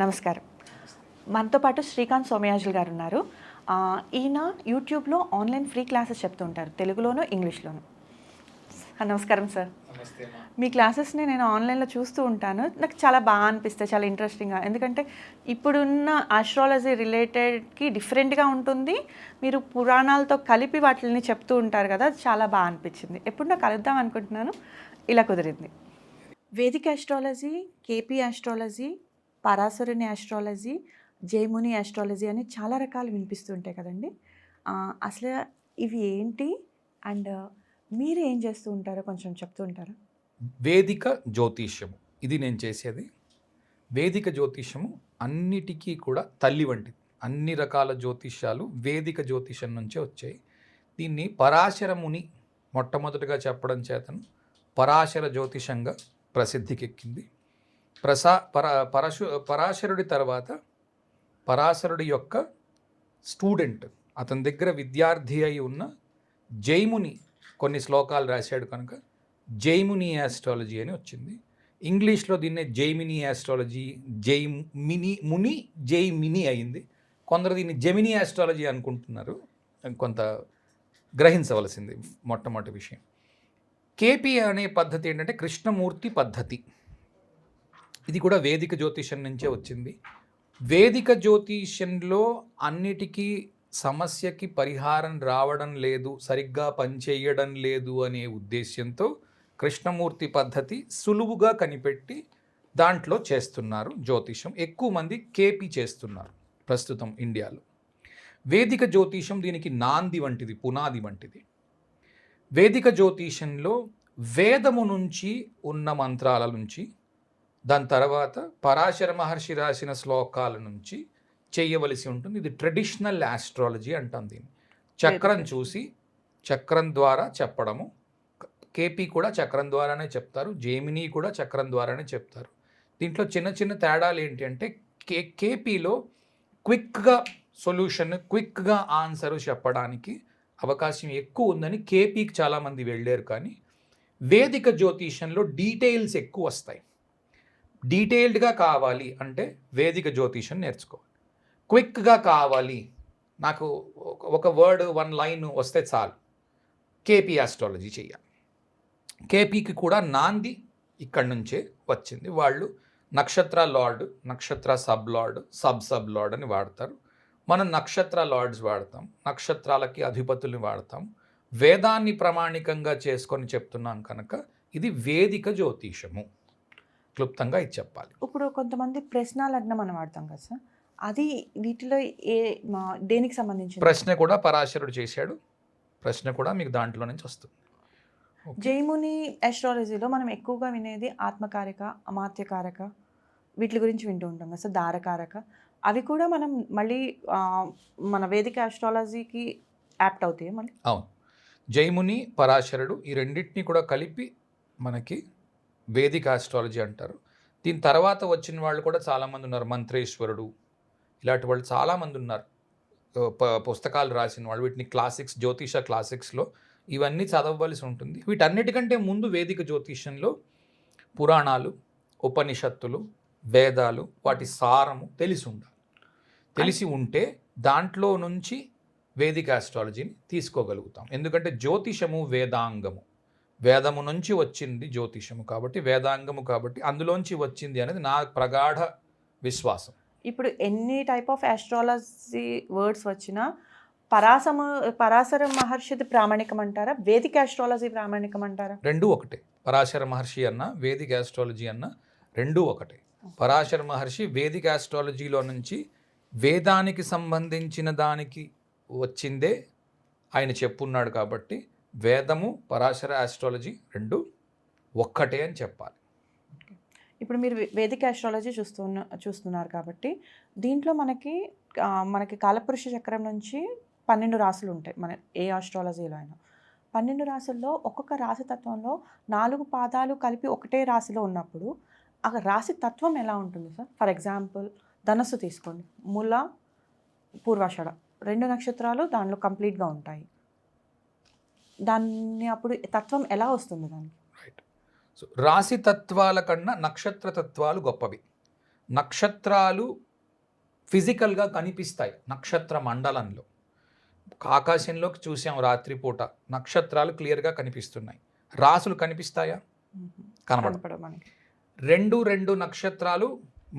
నమస్కారం. మనతో పాటు శ్రీకాంత్ సోమయాజులు గారు ఉన్నారు. ఈయన యూట్యూబ్‌లో ఆన్‌లైన్ ఫ్రీ క్లాసెస్ చెప్తూ ఉంటారు. తెలుగులోను, ఇంగ్లీష్‌లోను. నమస్కారం సార్. నమస్తే అమ్మా. మీ క్లాసెస్‌ని నేను ఆన్‌లైన్‌లో చూస్తూ ఉంటాను. నాకు చాలా బాగా అనిపిస్తాయి. చాలా ఇంట్రెస్టింగ్‌గా. ఎందుకంటే ఇప్పుడున్న ఆస్ట్రాలజీ రిలేటెడ్‌కి డిఫరెంట్‌గా ఉంటుంది. మీరు పురాణాలతో కలిపి వాటిల్ని చెప్తూ ఉంటారు కదా! అది చాలా బాగా అనిపించింది. ఎప్పుడన్నా కలుద్దాం అనుకుంటున్నాను. ఇలా కుదిరింది. వేదిక్ ఆస్ట్రాలజీ, కేపీ ఆస్ట్రాలజీ, పరాశరుని ఆస్ట్రాలజీ, జైముని ఆస్ట్రాలజీ అని చాలా రకాలు వినిపిస్తుంటాయి కదండీ! అసలు ఇవి ఏంటి? అండ్ మీరు ఏం చేస్తూ ఉంటారో కొంచెం చెప్తూ ఉంటారా? వేదిక జ్యోతిష్యము ఇది నేను చేసేది. వేదిక జ్యోతిష్యము అన్నిటికీ కూడా తల్లి వంటిది. అన్ని రకాల జ్యోతిష్యాలు వేదిక జ్యోతిష్యం నుంచే వచ్చాయి. దీన్ని పరాశర ముని మొట్టమొదటిగా చెప్పడం చేతను పరాశర జ్యోతిషంగా ప్రసిద్ధికెక్కింది. పరాశరుడి తర్వాత పరాశరుడి యొక్క స్టూడెంట్, అతని దగ్గర విద్యార్థి అయి ఉన్న జైముని కొన్ని శ్లోకాలు రాశాడు కనుక జైముని యాస్ట్రాలజీ అని వచ్చింది. ఇంగ్లీష్లో దీన్నే జైమిని యాస్ట్రాలజీ, జైమిని అయింది. కొందరు దీన్ని జెమిని యాస్ట్రాలజీ అనుకుంటున్నారు. కొంత గ్రహించవలసింది మొట్టమొదటి విషయం. కేపీ అనే పద్ధతి ఏంటంటే కృష్ణమూర్తి పద్ధతి. ఇది కూడా వేదిక జ్యోతిషం నుంచే వచ్చింది. వేదిక జ్యోతిష్యంలో అన్నిటికీ సమస్యకి పరిహారం రావడం లేదు, సరిగ్గా పనిచేయడం లేదు అనే ఉద్దేశ్యంతో కృష్ణమూర్తి పద్ధతి సులువుగా కనిపెట్టి దాంట్లో చేస్తున్నారు జ్యోతిషం. ఎక్కువ మంది కేపీ చేస్తున్నారు ప్రస్తుతం ఇండియాలో. వేదిక జ్యోతిషం దీనికి నాంది వంటిది, పునాది వంటిది. వేదిక జ్యోతిషంలో వేదము నుంచి ఉన్న మంత్రాల నుంచి, దాని తర్వాత పరాశర మహర్షి రాసిన శ్లోకాల నుంచి చేయవలసి ఉంటుంది. ఇది ట్రెడిషనల్ ఆస్ట్రాలజీ అంటాం దీన్ని. చక్రం చూసి చక్రం ద్వారా చెప్పడము. కేపీ కూడా చక్రం ద్వారానే చెప్తారు, జేమిని కూడా చక్రం ద్వారానే చెప్తారు. దీంట్లో చిన్న చిన్న తేడాలు ఏంటి అంటే కేపీలో క్విక్గా సొల్యూషన్, క్విక్గా ఆన్సరు చెప్పడానికి అవకాశం ఎక్కువ ఉందని కేపీకి చాలామంది వెళ్ళారు. కానీ వేదిక జ్యోతిషంలో డీటెయిల్స్ ఎక్కువ వస్తాయి. డీటెయిల్డ్గా కావాలి అంటే వేదిక జ్యోతిషం నేర్చుకోవాలి. క్విక్గా కావాలి, నాకు ఒక వర్డ్, వన్ లైన్ వస్తే చాలు, కేపీ ఆస్ట్రాలజీ చేయాలి. కేపీకి కూడా నాంది ఇక్కడి నుంచే వచ్చింది. వాళ్ళు నక్షత్ర లార్డ్, నక్షత్ర సబ్ లార్డ్, సబ్ లార్డ్ అని వాడతారు. మనం నక్షత్ర లార్డ్స్ వాడతాం, నక్షత్రాలకి అధిపతుల్ని వాడతాం. వేదాన్ని ప్రామాణికంగా చేసుకొని చెప్తున్నాం కనుక ఇది వేదిక జ్యోతిషము. క్లుప్తంగా ఇది చెప్పాలి. ఇప్పుడు కొంతమంది ప్రశ్న లగ్నం అని వాడతాం కదా సార్, అది వీటిలో దేనికి సంబంధించి? ప్రశ్న కూడా పరాశరుడు చేశాడు. ప్రశ్న కూడా మీకు దాంట్లో నుంచి వస్తుంది. జైముని ఆస్ట్రాలజీలో మనం ఎక్కువగా వినేది ఆత్మకారక, అమాత్యకారక, వీటి గురించి వింటూ ఉంటాం కదా సార్, దారకారక. అవి కూడా మనం మళ్ళీ మన వేదిక ఆస్ట్రాలజీకి యాప్ట్ అవుతాయి మళ్ళీ? అవును. జైముని, పరాశరుడు ఈ రెండింటినీ కూడా కలిపి మనకి వేదిక ఆస్ట్రాలజీ అంటారు. దీని తర్వాత వచ్చిన వాళ్ళు కూడా చాలామంది ఉన్నారు. మంత్రేశ్వరుడు, ఇలాంటి వాళ్ళు చాలామంది ఉన్నారు, పుస్తకాలు రాసిన వాళ్ళు. వీటిని క్లాసిక్స్, జ్యోతిష క్లాసిక్స్లో ఇవన్నీ చదవవలసి ఉంటుంది. వీటన్నిటికంటే ముందు వేదిక జ్యోతిషంలో పురాణాలు, ఉపనిషత్తులు, వేదాలు, వాటి సారము తెలిసి ఉండాలి. తెలిసి ఉంటే దాంట్లో నుంచి వేదిక ఆస్ట్రాలజీని తీసుకోగలుగుతాం. ఎందుకంటే జ్యోతిషము వేదాంగము, వేదము నుంచి వచ్చింది జ్యోతిషము కాబట్టి, వేదాంగము కాబట్టి అందులోంచి వచ్చింది అనేది నా ప్రగాఢ విశ్వాసం. ఇప్పుడు ఎన్ని టైప్ ఆఫ్ ఆస్ట్రాలజీ వర్డ్స్ వచ్చినా పరాశర మహర్షిది ప్రామాణికం అంటారా, వేదిక ఆస్ట్రాలజీ ప్రామాణికం అంటారా? రెండూ ఒకటే. పరాశర మహర్షి అన్న, వేదిక ఆస్ట్రాలజీ అన్న రెండూ ఒకటే. పరాశర మహర్షి వేదిక ఆస్ట్రాలజీలో నుంచి వేదానికి సంబంధించిన దానికి వచ్చిందే ఆయన చెప్పున్నాడు కాబట్టి వేదము, పరాశర ఆస్ట్రాలజీ రెండు ఒక్కటే అని చెప్పాలి. ఇప్పుడు మీరు వేదిక ఆస్ట్రాలజీ చూస్తున్నారు కాబట్టి దీంట్లో మనకి కాలపురుష చక్రం నుంచి 12 రాసులు ఉంటాయి మన ఏ ఆస్ట్రాలజీలో అయినా. 12 రాసుల్లో ఒక్కొక్క రాశి తత్వంలో 4 పాదాలు కలిపి ఒకటే రాశిలో ఉన్నప్పుడు ఆ రాశి తత్వం ఎలా ఉంటుంది సార్? ఫర్ ఎగ్జాంపుల్ ధనస్సు తీసుకోండి, మూల, పూర్వాషాఢ 2 నక్షత్రాలు దానిలో కంప్లీట్గా ఉంటాయి. దాన్ని అప్పుడు తత్వం ఎలా వస్తుంది దానికి? రైట్. సో రాశి తత్వాల కన్నా నక్షత్ర తత్వాలు గొప్పవి. నక్షత్రాలు ఫిజికల్గా కనిపిస్తాయి నక్షత్ర మండలంలో. ఆకాశంలోకి చూసాం రాత్రిపూట, నక్షత్రాలు క్లియర్గా కనిపిస్తున్నాయి. రాసులు కనిపిస్తాయా? కనబడ. కనపడవు మనకి. 2 నక్షత్రాలు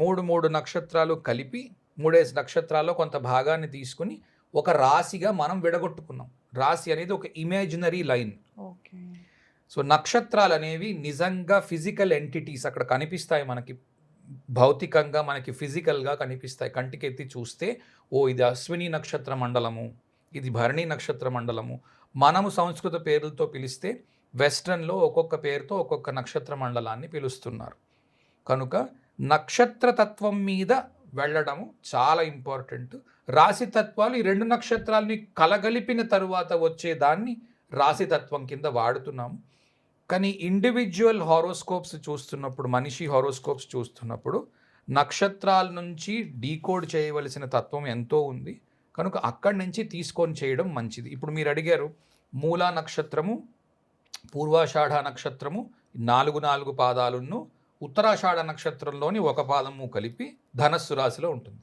3 నక్షత్రాలు కలిపి 3 నక్షత్రాల్లో కొంత భాగాన్ని తీసుకుని ఒక రాశిగా మనం విడగొట్టుకున్నాం. రాశి అనేది ఒక ఇమాజినరీ లైన్. ఓకే. సో నక్షత్రాలు అనేవి నిజంగా ఫిజికల్ ఎంటిటీస్ అక్కడ కనిపిస్తాయి మనకి, భౌతికంగా మనకి ఫిజికల్గా కనిపిస్తాయి. కంటికి ఎత్తి చూస్తే ఓ ఇది అశ్విని నక్షత్ర మండలము, ఇది భరణి నక్షత్ర మండలము. మనము సంస్కృత పేర్లతో పిలిస్తే వెస్ట్రన్లో ఒక్కొక్క పేరుతో ఒక్కొక్క నక్షత్ర మండలాన్ని పిలుస్తున్నారు. కనుక నక్షత్రతత్వం మీద వెళ్ళడము చాలా ఇంపార్టెంట్. రాశితత్వాలు ఈ 2 నక్షత్రాలని కలగలిపిన తరువాత వచ్చేదాన్ని రాశితత్వం కింద వాడుతున్నాము. కానీ ఇండివిజువల్ హారోస్కోప్స్ చూస్తున్నప్పుడు, మనిషి హారోస్కోప్స్ చూస్తున్నప్పుడు నక్షత్రాల నుంచి డీకోడ్ చేయవలసిన తత్వం ఎంతో ఉంది. కనుక అక్కడి నుంచి తీసుకొని చేయడం మంచిది. ఇప్పుడు మీరు అడిగారు మూలా నక్షత్రము, పూర్వాషాఢ నక్షత్రము 4 పాదాలను, ఉత్తరాషాఢ నక్షత్రంలోని ఒక పాదము కలిపి ధనస్సు రాశిలో ఉంటుంది.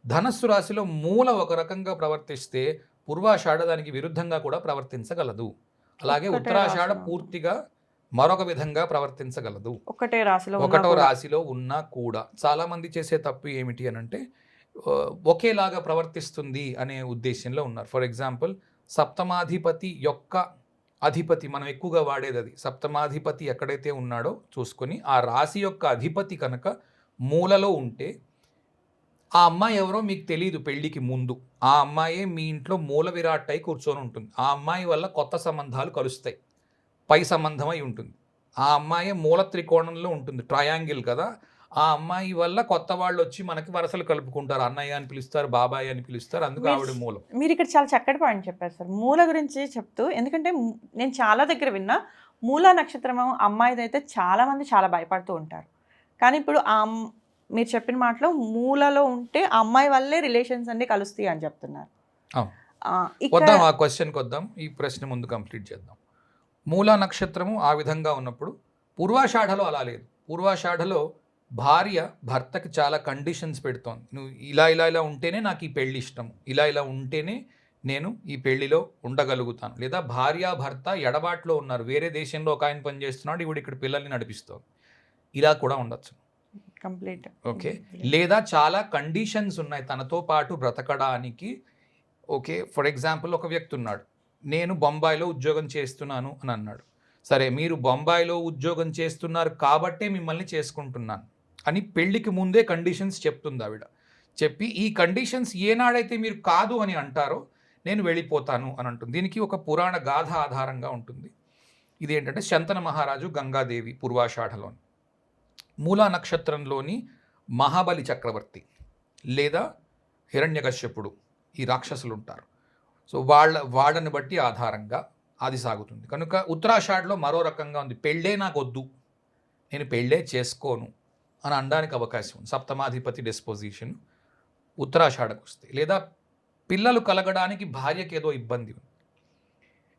ధనస్సు రాశిలో మూల ఒక రకంగా ప్రవర్తిస్తే పూర్వాషాఢ దానికి విరుద్ధంగా కూడా ప్రవర్తించగలదు. అలాగే ఉత్తరాషాఢ పూర్తిగా మరొక విధంగా ప్రవర్తించగలదు. ఒకటో రాశిలో ఉన్నా కూడా. చాలామంది చేసే తప్పు ఏమిటి అనంటే ఒకేలాగా ప్రవర్తిస్తుంది అనే ఉద్దేశంలో ఉన్నారు. ఫర్ ఎగ్జాంపుల్ సప్తమాధిపతి యొక్క అధిపతి, మనం ఎక్కువగా వాడేది అది. సప్తమాధిపతి ఎక్కడైతే ఉన్నాడో చూసుకొని ఆ రాశి యొక్క అధిపతి కనుక మూలలో ఉంటే ఆ అమ్మాయి ఎవరో మీకు తెలియదు పెళ్ళికి ముందు. ఆ అమ్మాయే మీ ఇంట్లో మూల విరాట్ అయి కూర్చొని ఉంటుంది. ఆ అమ్మాయి వల్ల కొత్త సంబంధాలు కలుస్తాయి, పై సంబంధమై ఉంటుంది. ఆ అమ్మాయే మూల త్రికోణంలో ఉంటుంది, ట్రయాంగిల్ కదా. ఆ అమ్మాయి వల్ల కొత్త వాళ్ళు వచ్చి మనకి వరసలు కలుపుకుంటారు, అన్నయ్య అని పిలుస్తారు, బాబాయ్ అని పిలుస్తారు. అందుకు ఆవిడ మూలం. మీరు ఇక్కడ చాలా చక్కటి పాయింట్ చెప్పారు సార్ మూల గురించి చెప్తూ. ఎందుకంటే నేను చాలా దగ్గర విన్నా మూలా నక్షత్రం అమ్మాయిది అయితే చాలామంది చాలా భయపడుతూ ఉంటారు. కానీ ఇప్పుడు మీరు చెప్పిన మాటలో మూలలో ఉంటే ఆ అమ్మాయి వల్లే రిలేషన్స్ అన్ని కలుస్తాయి అని చెప్తున్నారు. వద్దాం ఆ క్వశ్చన్కి వద్దాం, ఈ ప్రశ్న ముందు కంప్లీట్ చేద్దాం. మూలా నక్షత్రము ఆ విధంగా ఉన్నప్పుడు పూర్వాషాఢలో అలా లేదు. పూర్వాషాఢలో భార్య భర్తకి చాలా కండిషన్స్ పెడుతోంది. నువ్వు ఇలా ఉంటేనే నాకు ఈ పెళ్ళి ఇష్టము, ఇలా ఉంటేనే నేను ఈ పెళ్లిలో ఉండగలుగుతాను. లేదా భార్య భర్త ఎడబాట్లో ఉన్నారు, వేరే దేశంలో ఒక ఆయన పనిచేస్తున్నాడు, ఇప్పుడు ఇక్కడ పిల్లల్ని నడిపిస్తాం, ఇలా కూడా ఉండొచ్చు. కంప్లీట్. ఓకే. లేదా చాలా కండిషన్స్ ఉన్నాయి తనతో పాటు బ్రతకడానికి. ఓకే, ఫర్ ఎగ్జాంపుల్ ఒక వ్యక్తి ఉన్నాడు, నేను బొంబాయిలో ఉద్యోగం చేస్తున్నాను అని అన్నాడు. సరే, మీరు బొంబాయిలో ఉద్యోగం చేస్తున్నారు కాబట్టే మిమ్మల్ని చేసుకుంటున్నాను అని పెళ్లికి ముందే కండిషన్స్ చెప్తుంది ఆవిడ. చెప్పి ఈ కండిషన్స్ ఏనాడైతే మీరు కాదు అని అంటారో నేను వెళ్ళిపోతాను అని అంటుంది. దీనికి ఒక పురాణ గాథ ఆధారంగా ఉంటుంది. ఇదేంటంటే శంతన మహారాజు గంగాదేవి పూర్వాషాఢలోని మూలా నక్షత్రంలోని మహాబలి చక్రవర్తి లేదా హిరణ్యకశ్యపుడు, ఈ రాక్షసులు ఉంటారు. సో వాళ్ళని బట్టి ఆధారంగా అది సాగుతుంది. కనుక ఉత్తరాషాఢలో మరో రకంగా ఉంది. పెళ్ళే నాకు వద్దు, నేను పెళ్ళే చేసుకోను అని అనడానికి అవకాశం ఉంది. సప్తమాధిపతి డిస్పోజిషన్ ఉత్తరాషాఢకు వస్తాయి. లేదా పిల్లలు కలగడానికి భార్యకి ఏదో ఇబ్బంది ఉంది,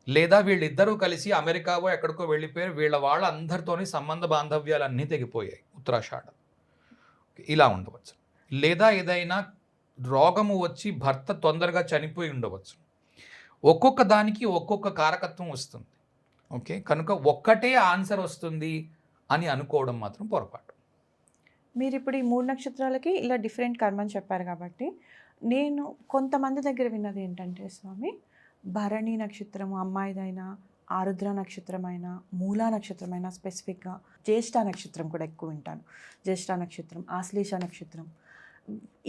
లేదా వీళ్ళిద్దరూ కలిసి అమెరికావో ఎక్కడికో వెళ్ళిపోయారు, వాళ్ళందరితోని సంబంధ బాంధవ్యాలు అన్నీ తెగిపోయాయి ఉత్తరాషాఢ. ఇలా ఉండవచ్చు. లేదా ఏదైనా రోగము వచ్చి భర్త తొందరగా చనిపోయి ఉండవచ్చు. ఒక్కొక్క దానికి ఒక్కొక్క కారకత్వం వస్తుంది. ఓకే, కనుక ఒక్కటే ఆన్సర్ వస్తుంది అని అనుకోవడం మాత్రం పొరపాటు. మీరు ఇప్పుడు ఈ 3 నక్షత్రాలకి ఇలా డిఫరెంట్ కర్మని చెప్పారు కాబట్టి, నేను కొంతమంది దగ్గర విన్నది ఏంటంటే స్వామి, భరణి నక్షత్రము అమ్మాయిదైనా, ఆరుద్ర నక్షత్రమైన, మూలా నక్షత్రమైన, స్పెసిఫిక్గా జ్యేష్ఠ నక్షత్రం కూడా ఎక్కువ వింటాను. జ్యేష్ఠ నక్షత్రం, ఆశ్లేష నక్షత్రం,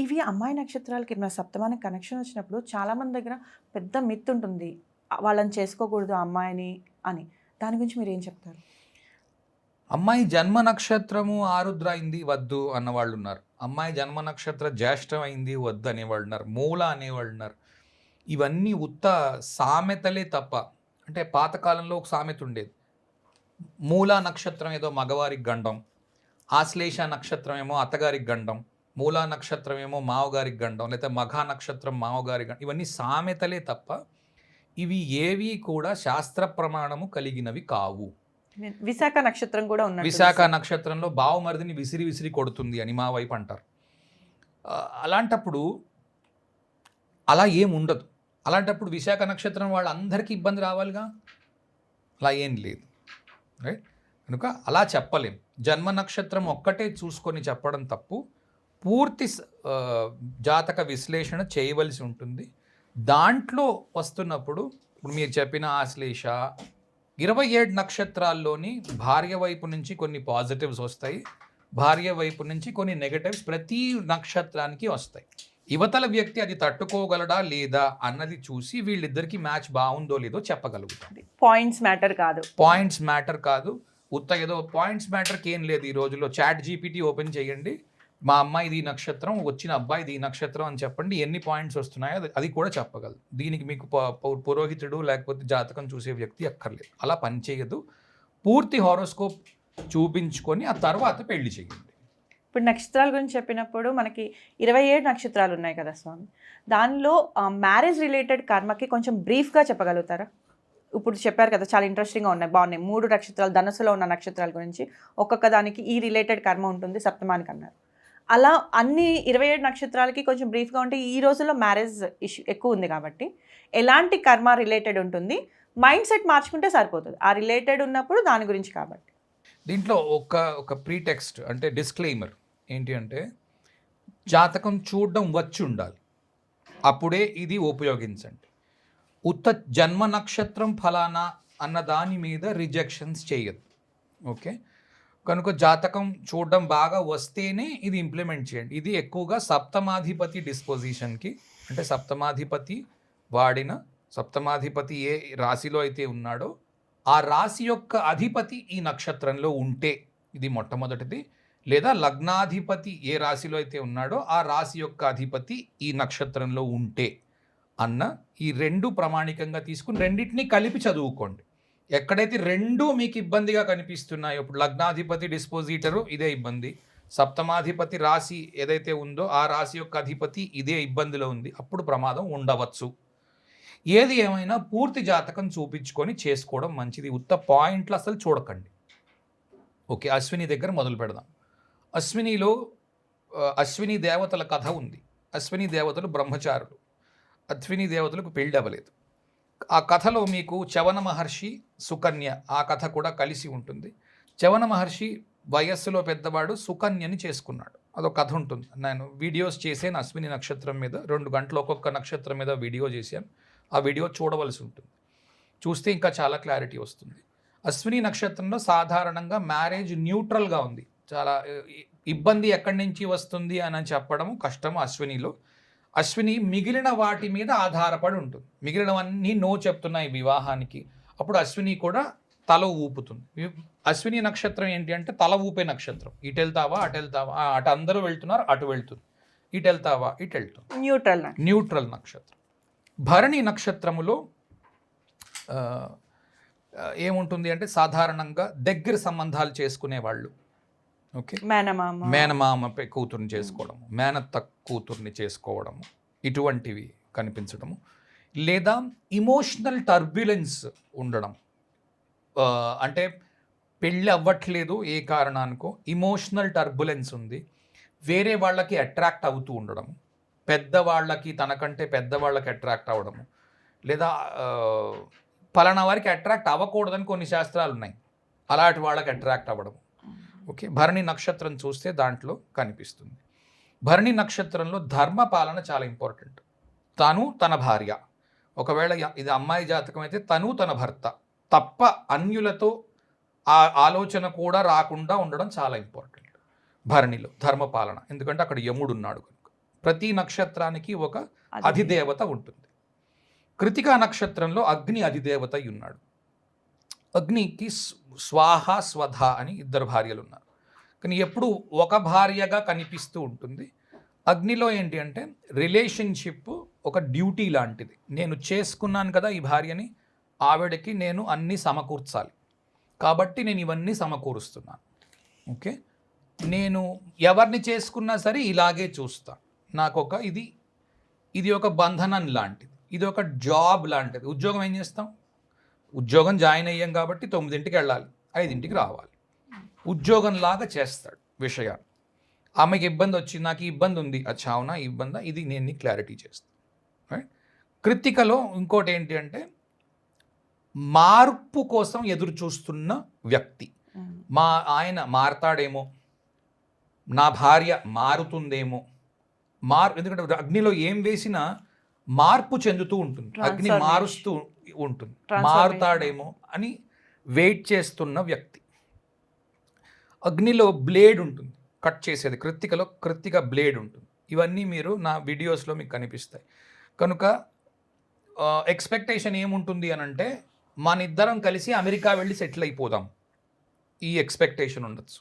ఇవి అమ్మాయి నక్షత్రాలకి మన సప్తమానికి కనెక్షన్ వచ్చినప్పుడు చాలామంది దగ్గర పెద్ద మిత్ ఉంటుంది, వాళ్ళని చేసుకోకూడదు అమ్మాయిని అని. దాని గురించి మీరు ఏం చెప్తారు? అమ్మాయి జన్మ నక్షత్రము ఆరుద్ర అయింది వద్దు అన్నవాళ్ళు ఉన్నారు, అమ్మాయి జన్మ నక్షత్ర జ్యేష్ఠం అయింది వద్దు అనేవాళ్ళు ఉన్నారు, మూల అనేవాళ్ళు ఉన్నారు. ఇవన్నీ ఉత్త సామెతలే తప్ప. అంటే పాతకాలంలో ఒక సామెత ఉండేది, మూలా నక్షత్రం ఏదో మగవారికి గండం, ఆశ్లేష నక్షత్రం ఏమో అత్తగారికి గండం, మూలా నక్షత్రం ఏమో మావగారికి గండం, లేకపోతే మఘా నక్షత్రం మావగారి గండం. ఇవన్నీ సామెతలే తప్ప ఇవి ఏవి కూడా శాస్త్ర ప్రమాణము కలిగినవి కావు. విశాఖ నక్షత్రం కూడా ఉన్నది. విశాఖ నక్షత్రంలో బావమరిదిని విసిరి విసిరి కొడుతుంది అని మా వైపు అంటారు. అలాంటప్పుడు అలా ఏం ఉండదు. అలాంటప్పుడు విశాఖ నక్షత్రం వాళ్ళందరికీ ఇబ్బంది రావాలిగా, అలా ఏం లేదు, రైట్? కనుక అలా చెప్పలేం. జన్మ నక్షత్రం ఒక్కటే చూసుకొని చెప్పడం తప్పు. పూర్తి జాతక విశ్లేషణ చేయవలసి ఉంటుంది. దాంట్లో వస్తున్నప్పుడు ఇప్పుడు మీరు చెప్పిన ఆశ్లేష 27 నక్షత్రాల్లోని భార్య వైపు నుంచి కొన్ని పాజిటివ్స్ వస్తాయి, భార్య వైపు నుంచి కొన్ని నెగటివ్స్ ప్రతి నక్షత్రానికి వస్తాయి. యువతల వ్యక్తి అది తట్టుకోగలడా లేదా అన్నది చూసి వీళ్ళిద్దరికి మ్యాచ్ బాగుందో లేదో చెప్పగలుగుతాం. పాయింట్స్ మ్యాటర్ కాదు. ఏదో పాయింట్స్ మ్యాటర్కి ఏం లేదు. ఈ రోజుల్లో చాట్ జీపీటీ ఓపెన్ చేయండి, మా అమ్మాయిది ఈ నక్షత్రం, వచ్చిన అబ్బాయిది ఈ నక్షత్రం అని చెప్పండి, ఎన్ని పాయింట్స్ వస్తున్నాయో అది కూడా చెప్పగలదు. దీనికి మీకు పురోహితుడు లేకపోతే జాతకం చూసే వ్యక్తి అక్కర్లేదు. అలా పనిచేయదు. పూర్తి హారోస్కోప్ చూపించుకొని ఆ తర్వాత పెళ్లి చేయండి. ఇప్పుడు నక్షత్రాల గురించి చెప్పినప్పుడు మనకి 27 నక్షత్రాలు ఉన్నాయి కదా స్వామి, దానిలో మ్యారేజ్ రిలేటెడ్ కర్మకి కొంచెం బ్రీఫ్గా చెప్పగలుగుతారా? ఇప్పుడు చెప్పారు కదా, చాలా ఇంట్రెస్టింగ్గా ఉన్నాయి, బాగున్నాయి. 3 నక్షత్రాలు, ధనుసులో ఉన్న నక్షత్రాల గురించి ఒక్కొక్క దానికి ఈ రిలేటెడ్ కర్మ ఉంటుంది సప్తమానికి అన్నారు. అలా అన్ని 27 నక్షత్రాలకి కొంచెం బ్రీఫ్గా ఉంటే, ఈ రోజుల్లో మ్యారేజ్ ఇష్యూ ఎక్కువ ఉంది కాబట్టి ఎలాంటి కర్మ రిలేటెడ్ ఉంటుంది, మైండ్ సెట్ మార్చుకుంటే సరిపోతుంది ఆ రిలేటెడ్ ఉన్నప్పుడు దాని గురించి. కాబట్టి దీంట్లో ఒక ప్రీటెక్స్ట్ అంటే డిస్క్లైమర్ ఏంటి అంటే, జాతకం చూడడం వచ్చి ఉండాలి, అప్పుడే ఇది ఉపయోగించండి. జన్మ నక్షత్రం ఫలానా అన్న దాని మీద రిజెక్షన్స్ చేయదు. ఓకే, కనుక జాతకం చూడడం బాగా వస్తేనే ఇది ఇంప్లిమెంట్ చేయండి. ఇది ఎక్కువగా సప్తమాధిపతి డిస్పోజిషన్కి, అంటే సప్తమాధిపతి ఏ రాశిలో అయితే ఉన్నాడో ఆ రాశి యొక్క అధిపతి ఈ నక్షత్రంలో ఉంటే ఇది మొట్టమొదటిది, లేదా లగ్నాధిపతి ఏ రాశిలో అయితే ఉన్నాడో ఆ రాశి యొక్క అధిపతి ఈ నక్షత్రంలో ఉంటే అన్న ఈ 2 ప్రామాణికంగా తీసుకుని రెండింటినీ కలిపి చదువుకోండి. ఎక్కడైతే 2 మీకు ఇబ్బందిగా కనిపిస్తున్నాయో, ఇప్పుడు లగ్నాధిపతి డిస్పోజిటరు ఇదే ఇబ్బంది, సప్తమాధిపతి రాశి ఏదైతే ఉందో ఆ రాశి యొక్క అధిపతి ఇదే ఇబ్బందిలో ఉంది, అప్పుడు ప్రమాదం ఉండవచ్చు. ఏది ఏమైనా పూర్తి జాతకం చూపించుకొని చేసుకోవడం మంచిది. పాయింట్లు అసలు చూడకండి. ఓకే, అశ్విని దగ్గర మొదలు పెడదాం. అశ్వినిలో అశ్విని దేవతల కథ ఉంది. అశ్విని దేవతలు బ్రహ్మచారులు, అశ్విని దేవతలకు పెళ్ళి అవ్వలేదు. ఆ కథలో మీకు చవన మహర్షి, సుకన్య ఆ కథ కూడా కలిసి ఉంటుంది. చవన మహర్షి వయస్సులో పెద్దవాడు, సుకన్యని చేసుకున్నాడు. అదొక కథ ఉంటుంది. నేను వీడియోస్ చేసాను అశ్విని నక్షత్రం మీద, 2 గంటలు ఒక్కొక్క నక్షత్రం మీద వీడియో చేశాను. ఆ వీడియో చూడవలసి ఉంటుంది, చూస్తే ఇంకా చాలా క్లారిటీ వస్తుంది. అశ్విని నక్షత్రంలో సాధారణంగా మ్యారేజ్ న్యూట్రల్గా ఉంది. చాలా ఇబ్బంది ఎక్కడి నుంచి వస్తుంది అని చెప్పడం కష్టము అశ్వినిలో. అశ్విని మిగిలిన వాటి మీద ఆధారపడి ఉంటుంది. మిగిలినవన్నీ నో చెప్తున్నాయి వివాహానికి, అప్పుడు అశ్విని కూడా తల ఊపుతుంది. అశ్విని నక్షత్రం ఏంటి అంటే తల ఊపే నక్షత్రం. ఇటు వెళ్తావా అటు వెళ్తావా, అటు అందరూ వెళ్తున్నారు అటు వెళ్తుంది, ఇటు వెళ్తావా ఇటు వెళ్తుంది, న్యూట్రల్ నక్షత్రం. భరణి నక్షత్రములో ఏముంటుంది అంటే సాధారణంగా దగ్గర సంబంధాలు చేసుకునేవాళ్ళు. ఓకే, మేనమామ కూతుర్ని చేసుకోవడము, మేనత్త కూతుర్ని చేసుకోవడము, ఇటువంటివి కనిపించడము, లేదా ఇమోషనల్ టర్బ్యులెన్స్ ఉండడం. అంటే పెళ్ళి అవ్వట్లేదు ఏ కారణానికో, ఇమోషనల్ టర్బులెన్స్ ఉంది, వేరే వాళ్ళకి అట్రాక్ట్ అవుతూ ఉండడం, పెద్దవాళ్ళకి తనకంటే పెద్దవాళ్ళకి అట్రాక్ట్ అవ్వడము, లేదా పలానా వారికి అట్రాక్ట్ అవ్వకూడదని కొన్ని శాస్త్రాలు ఉన్నాయి, అలాంటి వాళ్ళకి అట్రాక్ట్ అవ్వడం. ఓకే, భరణి నక్షత్రం చూస్తే దాంట్లో కనిపిస్తుంది. భరణి నక్షత్రంలో ధర్మ పాలన చాలా ఇంపార్టెంట్. తను తన భార్య, ఒకవేళ ఇది అమ్మాయి జాతకం అయితే తను తన భర్త తప్ప అన్యులతో ఆ ఆలోచన కూడా రాకుండా ఉండడం చాలా ఇంపార్టెంట్ భరణిలో ధర్మపాలన. ఎందుకంటే అక్కడ యముడు ఉన్నాడు కనుక. ప్రతి నక్షత్రానికి ఒక అధిదేవత ఉంటుంది. కృతికా నక్షత్రంలో అగ్ని అధిదేవత ఉన్నాడు. అగ్నికి స్వాహ స్వధ అని 2 భార్యలు ఉన్నారు, కానీ ఎప్పుడు ఒక భార్యగా కనిపిస్తూ ఉంటుంది. అగ్నిలో ఏంటి అంటే రిలేషన్షిప్ ఒక డ్యూటీ లాంటిది. నేను చేసుకున్నాను కదా ఈ భార్యని, ఆవిడకి నేను అన్నీ సమకూర్చాలి, కాబట్టి నేను ఇవన్నీ సమకూరుస్తున్నాను. ఓకే, నేను ఎవరిని చేసుకున్నా సరే ఇలాగే చూస్తాను. నాకు ఇది ఒక బంధనం లాంటిది, ఇది ఒక జాబ్ లాంటిది. ఉద్యోగం ఏం చేస్తాం, ఉద్యోగం జాయిన్ అయ్యాం కాబట్టి 9ంటికి వెళ్ళాలి, 5ంటికి రావాలి, ఉద్యోగంలాగా చేస్తాడు విషయాన్ని. ఆమెకి ఇబ్బంది వచ్చింది, నాకు ఈ ఇబ్బంది ఉంది, అచ్చా అవునా ఈ ఇబ్బందా, ఇది నేను నీకు క్లారిటీ చేస్తాను. రైట్. కృత్తికలో ఇంకోటి ఏంటి అంటే మార్పు కోసం ఎదురు చూస్తున్న వ్యక్తి. ఆయన మారతాడేమో, నా భార్య మారుతుందేమో, ఎందుకంటే అగ్నిలో ఏం వేసినా మార్పు చెందుతూ ఉంటుంది, అగ్ని మారుస్తూ ఉంటుంది, మారుతాడేమో అని వెయిట్ చేస్తున్న వ్యక్తి. అగ్నిలో బ్లేడ్ ఉంటుంది, కట్ చేసేది. కృత్తిక బ్లేడ్ ఉంటుంది. ఇవన్నీ మీరు నా వీడియోస్లో మీకు కనిపిస్తాయి. కనుక ఎక్స్పెక్టేషన్ ఏముంటుంది అని అంటే మన ఇద్దరం కలిసి అమెరికా వెళ్ళి సెటిల్ అయిపోదాం, ఈ ఎక్స్పెక్టేషన్ ఉండొచ్చు.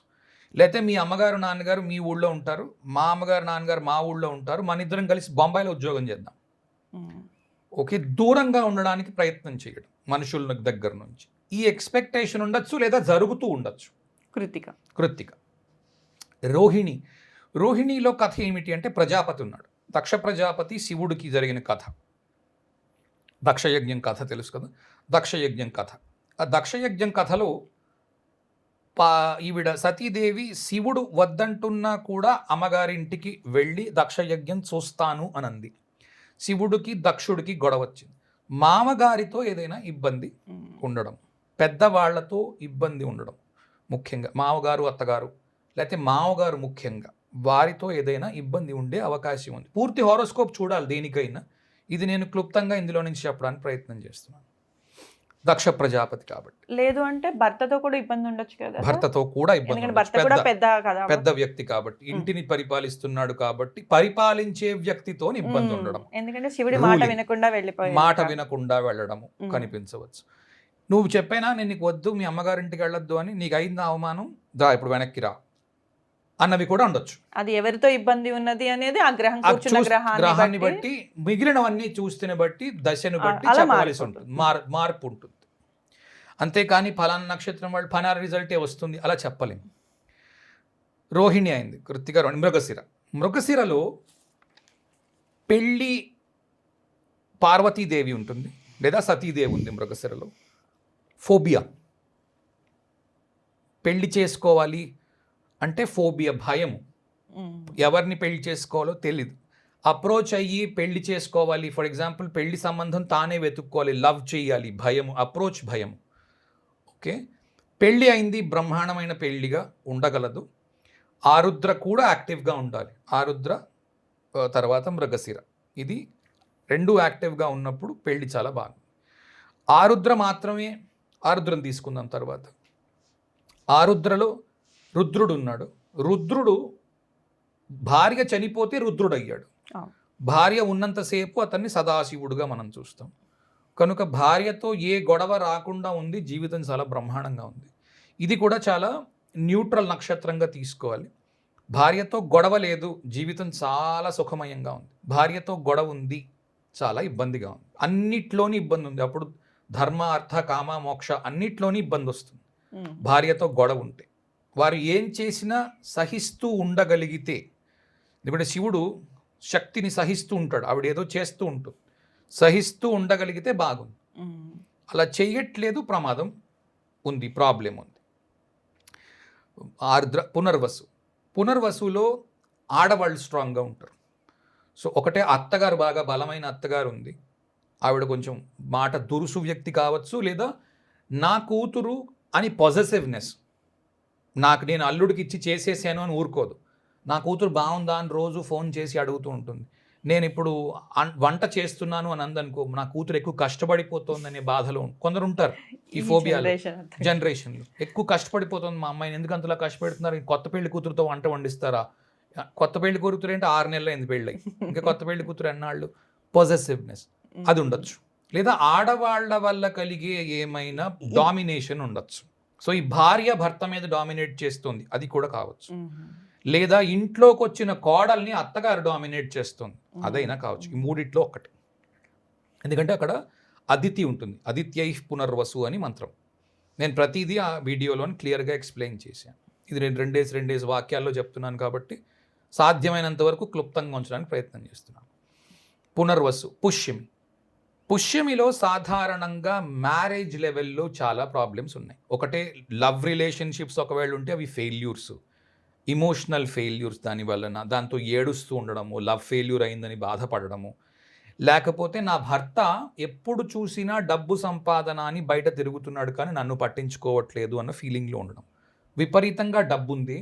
లేకపోతే మీ అమ్మగారు నాన్నగారు మీ ఊళ్ళో ఉంటారు, మా అమ్మగారు నాన్నగారు మా ఊళ్ళో ఉంటారు, మన ఇద్దరం కలిసి బొంబాయిలో ఉద్యోగం చేద్దాం. ఓకే, దూరంగా ఉండడానికి ప్రయత్నం చేయడం మనుషుల దగ్గర నుంచి. ఈ ఎక్స్పెక్టేషన్ ఉండొచ్చు, లేదా జరుగుతూ ఉండొచ్చు. కృత్తిక. రోహిణిలో కథ ఏమిటి అంటే ప్రజాపతి ఉన్నాడు. దక్ష ప్రజాపతి శివుడికి జరిగిన కథ. దక్షయజ్ఞం కథ తెలుసు కదా, దక్షయజ్ఞం కథ. ఆ దక్షయజ్ఞం కథలో ఈవిడ సతీదేవి శివుడు వద్దంటున్నా కూడా అమ్మగారింటికి వెళ్ళి దక్షయజ్ఞం చూస్తాను అనంది. శివుడికి దక్షుడికి గొడవ వచ్చింది. మామగారితో ఏదైనా ఇబ్బంది ఉండడం, పెద్దవాళ్లతో ఇబ్బంది ఉండడం, ముఖ్యంగా మామగారు అత్తగారు లేకపోతే మామగారు ముఖ్యంగా వారితో ఏదైనా ఇబ్బంది ఉండే అవకాశం ఉంది. పూర్తి హారోస్కోప్ చూడాలి దేనికైనా. ఇది నేను క్లుప్తంగా ఇందులో నుంచి చెప్పడానికి ప్రయత్నం చేస్తున్నాను. దక్ష ప్రజాపతి కాబట్టి. లేదు అంటే భర్తతో కూడా ఇబ్బంది ఉండొచ్చు కదా. భర్తతో కూడా ఇబ్బంది, పెద్ద వ్యక్తి కాబట్టి, ఇంటిని పరిపాలిస్తున్నాడు కాబట్టి పరిపాలించే వ్యక్తితో ఇబ్బంది ఉండడం, ఎందుకంటే శివుడి మాట వినకుండా వెళ్ళడం కనిపించవచ్చు. నువ్వు చెప్పైనా నేను నీకు వద్దు, మీ అమ్మగారింటికి వెళ్ళొద్దు అని, నీకు అయింది అవమానం, దా ఇప్పుడు వెనక్కి రా అన్నవి కూడా ఉండొచ్చు. అది ఎవరితో ఇబ్బంది ఉన్నది అనేది ఆ గ్రహాన్ని బట్టి, మిగిలినవన్నీ చూస్తున్న బట్టి, దశను బట్టి చెప్పవలసి ఉంటుంది, మార్పు ఉంటుంది. అంతేకాని ఫలానా నక్షత్రం వాళ్ళు ఫలానా రిజల్టే వస్తుంది అలా చెప్పలేము. రోహిణి అయింది, కృత్తిక, మృగశిరలో పెళ్ళి పార్వతీదేవి ఉంటుంది లేదా సతీదేవి ఉంది. మృగశిరలో ఫోబియా, పెళ్లి చేసుకోవాలి అంటే ఫోబియా, భయము. ఎవరిని పెళ్లి చేసుకోవాలో తెలీదు, అప్రోచ్ అయ్యి పెళ్లి చేసుకోవాలి. ఫర్ ఎగ్జాంపుల్ పెళ్లి సంబంధం తానే వెతుక్కోవాలి, లవ్ చేయాలి, భయము, అప్రోచ్ భయము. ఓకే, పెళ్ళి అయింది, బ్రహ్మాండమైన పెళ్లిగా ఉండగలదు. ఆరుద్ర కూడా యాక్టివ్గా ఉండాలి. ఆరుద్ర తర్వాత మృగశిర, ఇది రెండు యాక్టివ్గా ఉన్నప్పుడు పెళ్లి చాలా బాగుంది. ఆరుద్ర మాత్రమే, ఆరుద్రను తీసుకుందాం తర్వాత. ఆరుద్రలో రుద్రుడు ఉన్నాడు. రుద్రుడు భార్య చనిపోతే రుద్రుడు అయ్యాడు. భార్య ఉన్నంతసేపు అతన్ని సదాశివుడుగా మనం చూస్తాం. కనుక భార్యతో ఏ గొడవ రాకుండా ఉంది, జీవితం చాలా బ్రహ్మాండంగా ఉంది. ఇది కూడా చాలా న్యూట్రల్ నక్షత్రంగా తీసుకోవాలి. భార్యతో గొడవ లేదు, జీవితం చాలా సుఖమయంగా ఉంది. భార్యతో గొడవ ఉంది, చాలా ఇబ్బందిగా ఉంది, అన్నిట్లోని ఇబ్బంది ఉంది. అప్పుడు ధర్మ అర్థ కామ మోక్ష అన్నిట్లోని ఇబ్బంది వస్తుంది భార్యతో గొడవ ఉంటే. వారు ఏం చేసినా సహిస్తూ ఉండగలిగితే, ఎందుకంటే శివుడు శక్తిని సహిస్తూ ఉంటాడు, ఆవిడ ఏదో చేస్తూ ఉంటుంది, సహిస్తూ ఉండగలిగితే బాగుంది. అలా చెయ్యట్లేదు, ప్రమాదం ఉంది, ప్రాబ్లం ఉంది. ఆర్ద్ర పునర్వసులో ఆడవాళ్ళు స్ట్రాంగ్గా ఉంటారు. సో ఒకటే అత్తగారు, బాగా బలమైన అత్తగారు ఉంది, ఆవిడ కొంచెం మాట దురుసు వ్యక్తి కావచ్చు, లేదా నా కూతురు అని పొజెసివ్నెస్, నేను అల్లుడికి ఇచ్చి చేసేసాను అని ఊరుకోదు. నా కూతురు బాగుందా అని రోజు ఫోన్ చేసి అడుగుతూ ఉంటుంది. నేను ఇప్పుడు వంట చేస్తున్నాను అని అందనుకో, నా కూతురు ఎక్కువ కష్టపడిపోతుందనే బాధలో కొందరు ఉంటారు. ఈ ఫోబియాలో జనరేషన్లో ఎక్కువ కష్టపడిపోతుంది, మా అమ్మాయిని ఎందుకు అంతలా కష్టపెడుతున్నారు, కొత్త పెళ్లి కూతురుతో వంట వండిస్తారా, కొత్త పెళ్లి కూతురు ఏంటి 6 నెలలు అయింది పెళ్ళి, ఇంకా కొత్త పెళ్లి కూతురు అన్నాళ్ళు, పొజెసివ్నెస్ అది ఉండొచ్చు. లేదా ఆడవాళ్ల వల్ల కలిగే ఏమైనా డామినేషన్ ఉండొచ్చు. సో ఈ భార్య భర్త మీద డామినేట్ చేస్తుంది, అది కూడా కావచ్చు. లేదా ఇంట్లోకి వచ్చిన కోడల్ని అత్తగారు డామినేట్ చేస్తుంది, అదైనా కావచ్చు. ఈ మూడిట్లో ఒకటి. ఎందుకంటే అక్కడ అదితి ఉంటుంది, అదిత్యై పునర్వసు అని మంత్రం. నేను ప్రతిదీ ఆ వీడియోలోని క్లియర్గా ఎక్స్ప్లెయిన్ చేశాను. ఇది నేను రెండేసి వాక్యాల్లో చెప్తున్నాను కాబట్టి సాధ్యమైనంత వరకు క్లుప్తంగా ఉంచడానికి ప్రయత్నం చేస్తున్నాను. పునర్వసు, పుష్యమిలో సాధారణంగా మ్యారేజ్ లెవెల్లో చాలా ప్రాబ్లమ్స్ ఉన్నాయి. ఒకటే లవ్ రిలేషన్షిప్స్ ఒకవేళ ఉంటే అవి ఫెయిల్యూర్స్, ఇమోషనల్ ఫెయిల్యూర్స్ దాని వలన, దాంతో ఏడుస్తూ ఉండడము, లవ్ ఫెయిల్యూర్ అయిందని బాధపడడము, లేకపోతే నా భర్త ఎప్పుడు చూసినా డబ్బు సంపాదన అని బయట తిరుగుతున్నాడు కానీ నన్ను పట్టించుకోవట్లేదు అన్న ఫీలింగ్లో ఉండడం. విపరీతంగా డబ్బు ఉంది,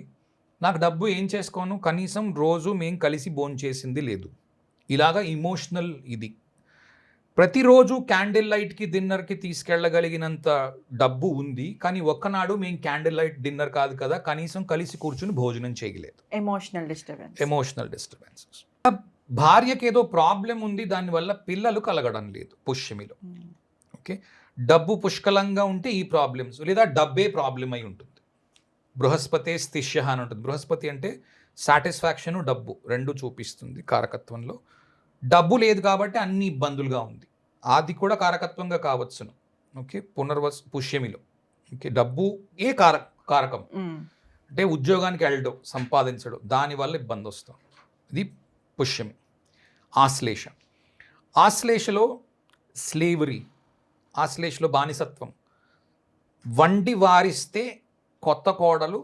నాకు డబ్బు ఏం చేసుకోను, కనీసం రోజు మేం కలిసి భోంచేసింది లేదు. ఇలాగా ఇమోషనల్ ఇది. ప్రతిరోజు క్యాండిల్ లైట్కి డిన్నర్కి తీసుకెళ్ళగలిగినంత డబ్బు ఉంది, కానీ ఒక్కనాడు మేము క్యాండిల్ లైట్ డిన్నర్ కాదు కదా, కనీసం కలిసి కూర్చుని భోజనం చేయలేదు. Emotional disturbances. భార్యకి ఏదో ప్రాబ్లం ఉంది, దానివల్ల పిల్లలు కలగడం లేదు పుష్యమిలో. ఓకే, డబ్బు పుష్కలంగా ఉంటే ఈ ప్రాబ్లమ్స్, లేదా డబ్బే ప్రాబ్లం అయి ఉంటుంది. బృహస్పతే స్థిష్య అని ఉంటుంది. బృహస్పతి అంటే సాటిస్ఫాక్షన్, డబ్బు రెండు చూపిస్తుంది కారకత్వంలో. డబ్బు లేదు కాబట్టి అన్ని ఇబ్బందులుగా ఉంది. అది కూడా కారకత్వంగా కావచ్చును. ఓకే, పుష్యమిలో. ఓకే, డబ్బు ఏ కారకం అంటే ఉద్యోగానికి వెళ్ళడం, సంపాదించడం, దానివల్ల ఇబ్బంది వస్తుంది. ఇది పుష్యమి. ఆశ్లేషలో స్లేవరీ, ఆశ్లేషలో బానిసత్వం. వండి వారిస్తే కొత్త కోడలు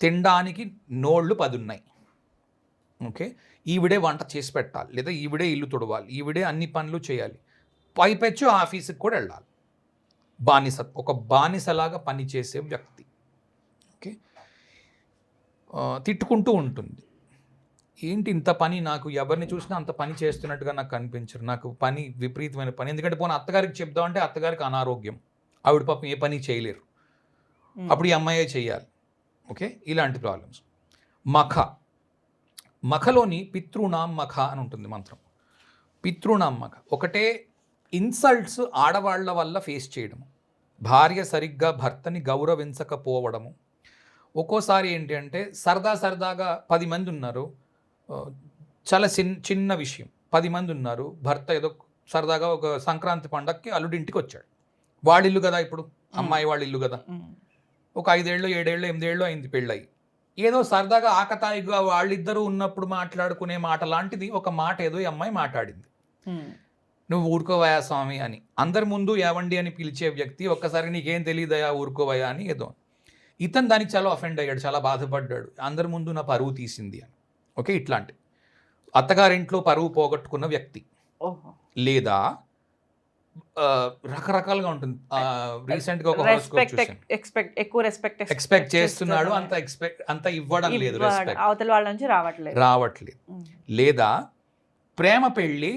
తినడానికి నోళ్ళు 10 ఉన్నాయి. ఓకే, ఈవిడే వంట చేసి పెట్టాలి, లేదా ఈవిడే ఇల్లు తుడవాలి, ఈవిడే అన్ని పనులు చేయాలి, పైపెచ్చు ఆఫీస్కి కూడా వెళ్ళాలి. ఒక బానిసలాగా పనిచేసే వ్యక్తి. ఓకే, తిట్టుకుంటూ ఉంటుంది. ఏంటి ఇంత పని, నాకు ఎవరిని చూసినా అంత పని చేస్తున్నట్టుగా నాకు కనిపించరు, నాకు పని విపరీతమైన పని. ఎందుకంటే పోనీ అత్తగారికి చెప్దామంటే అత్తగారికి అనారోగ్యం, ఆవిడ పాపం ఏ పని చేయలేరు, అప్పుడు ఈ అమ్మాయే చేయాలి. ఓకే, ఇలాంటి ప్రాబ్లమ్స్. మఖలోని పితృణాం మఖ అని ఉంటుంది మంత్రం. పితృణాం మఖ ఒకటే ఇన్సల్ట్స్ ఆడవాళ్ల వల్ల ఫేస్ చేయడము, భార్య సరిగ్గా భర్తని గౌరవించకపోవడము. ఒక్కోసారి ఏంటి అంటే సరదాగా 10 మంది ఉన్నారు, చాలా చిన్న విషయం, 10 మంది ఉన్నారు, భర్త ఏదో సరదాగా ఒక సంక్రాంతి పండగకి అల్లుడింటికి వచ్చాడు. వాళ్ళిల్లు కదా, ఇప్పుడు అమ్మాయి వాళ్ళ ఇల్లు కదా, ఒక 5 ఏళ్ళు 7 ఏళ్ళు 8 ఏళ్ళు అయింది పెళ్ళయి. ఏదో సరదాగా ఆకతాయిగా వాళ్ళిద్దరూ ఉన్నప్పుడు మాట్లాడుకునే మాట లాంటిది ఒక మాట ఏదో ఈ అమ్మాయి మాట్లాడింది. నువ్వు ఊరుకోవయా స్వామి అని, అందరి ముందు ఏవండి అని పిలిచే వ్యక్తి ఒక్కసారి నీకేం తెలియదయా ఊరుకోవయా అని ఏదో. ఇతను దానికి చాలా అఫెండ్ అయ్యాడు, చాలా బాధపడ్డాడు, అందరి ముందు నా పరువు తీసింది అని. ఓకే, ఇట్లాంటి అత్తగారింట్లో పరువు పోగొట్టుకున్న వ్యక్తి. లేదా రకరకాలుగా ఉంటుంది. రీసెంట్గా ఒక ఎక్కువ ఎక్స్పెక్ట్ చేస్తున్నాడు, అంత ఇవ్వడం లేదు, అవతల వాళ్ళ నుంచి రావట్లేదు. లేదా ప్రేమ పెళ్ళి,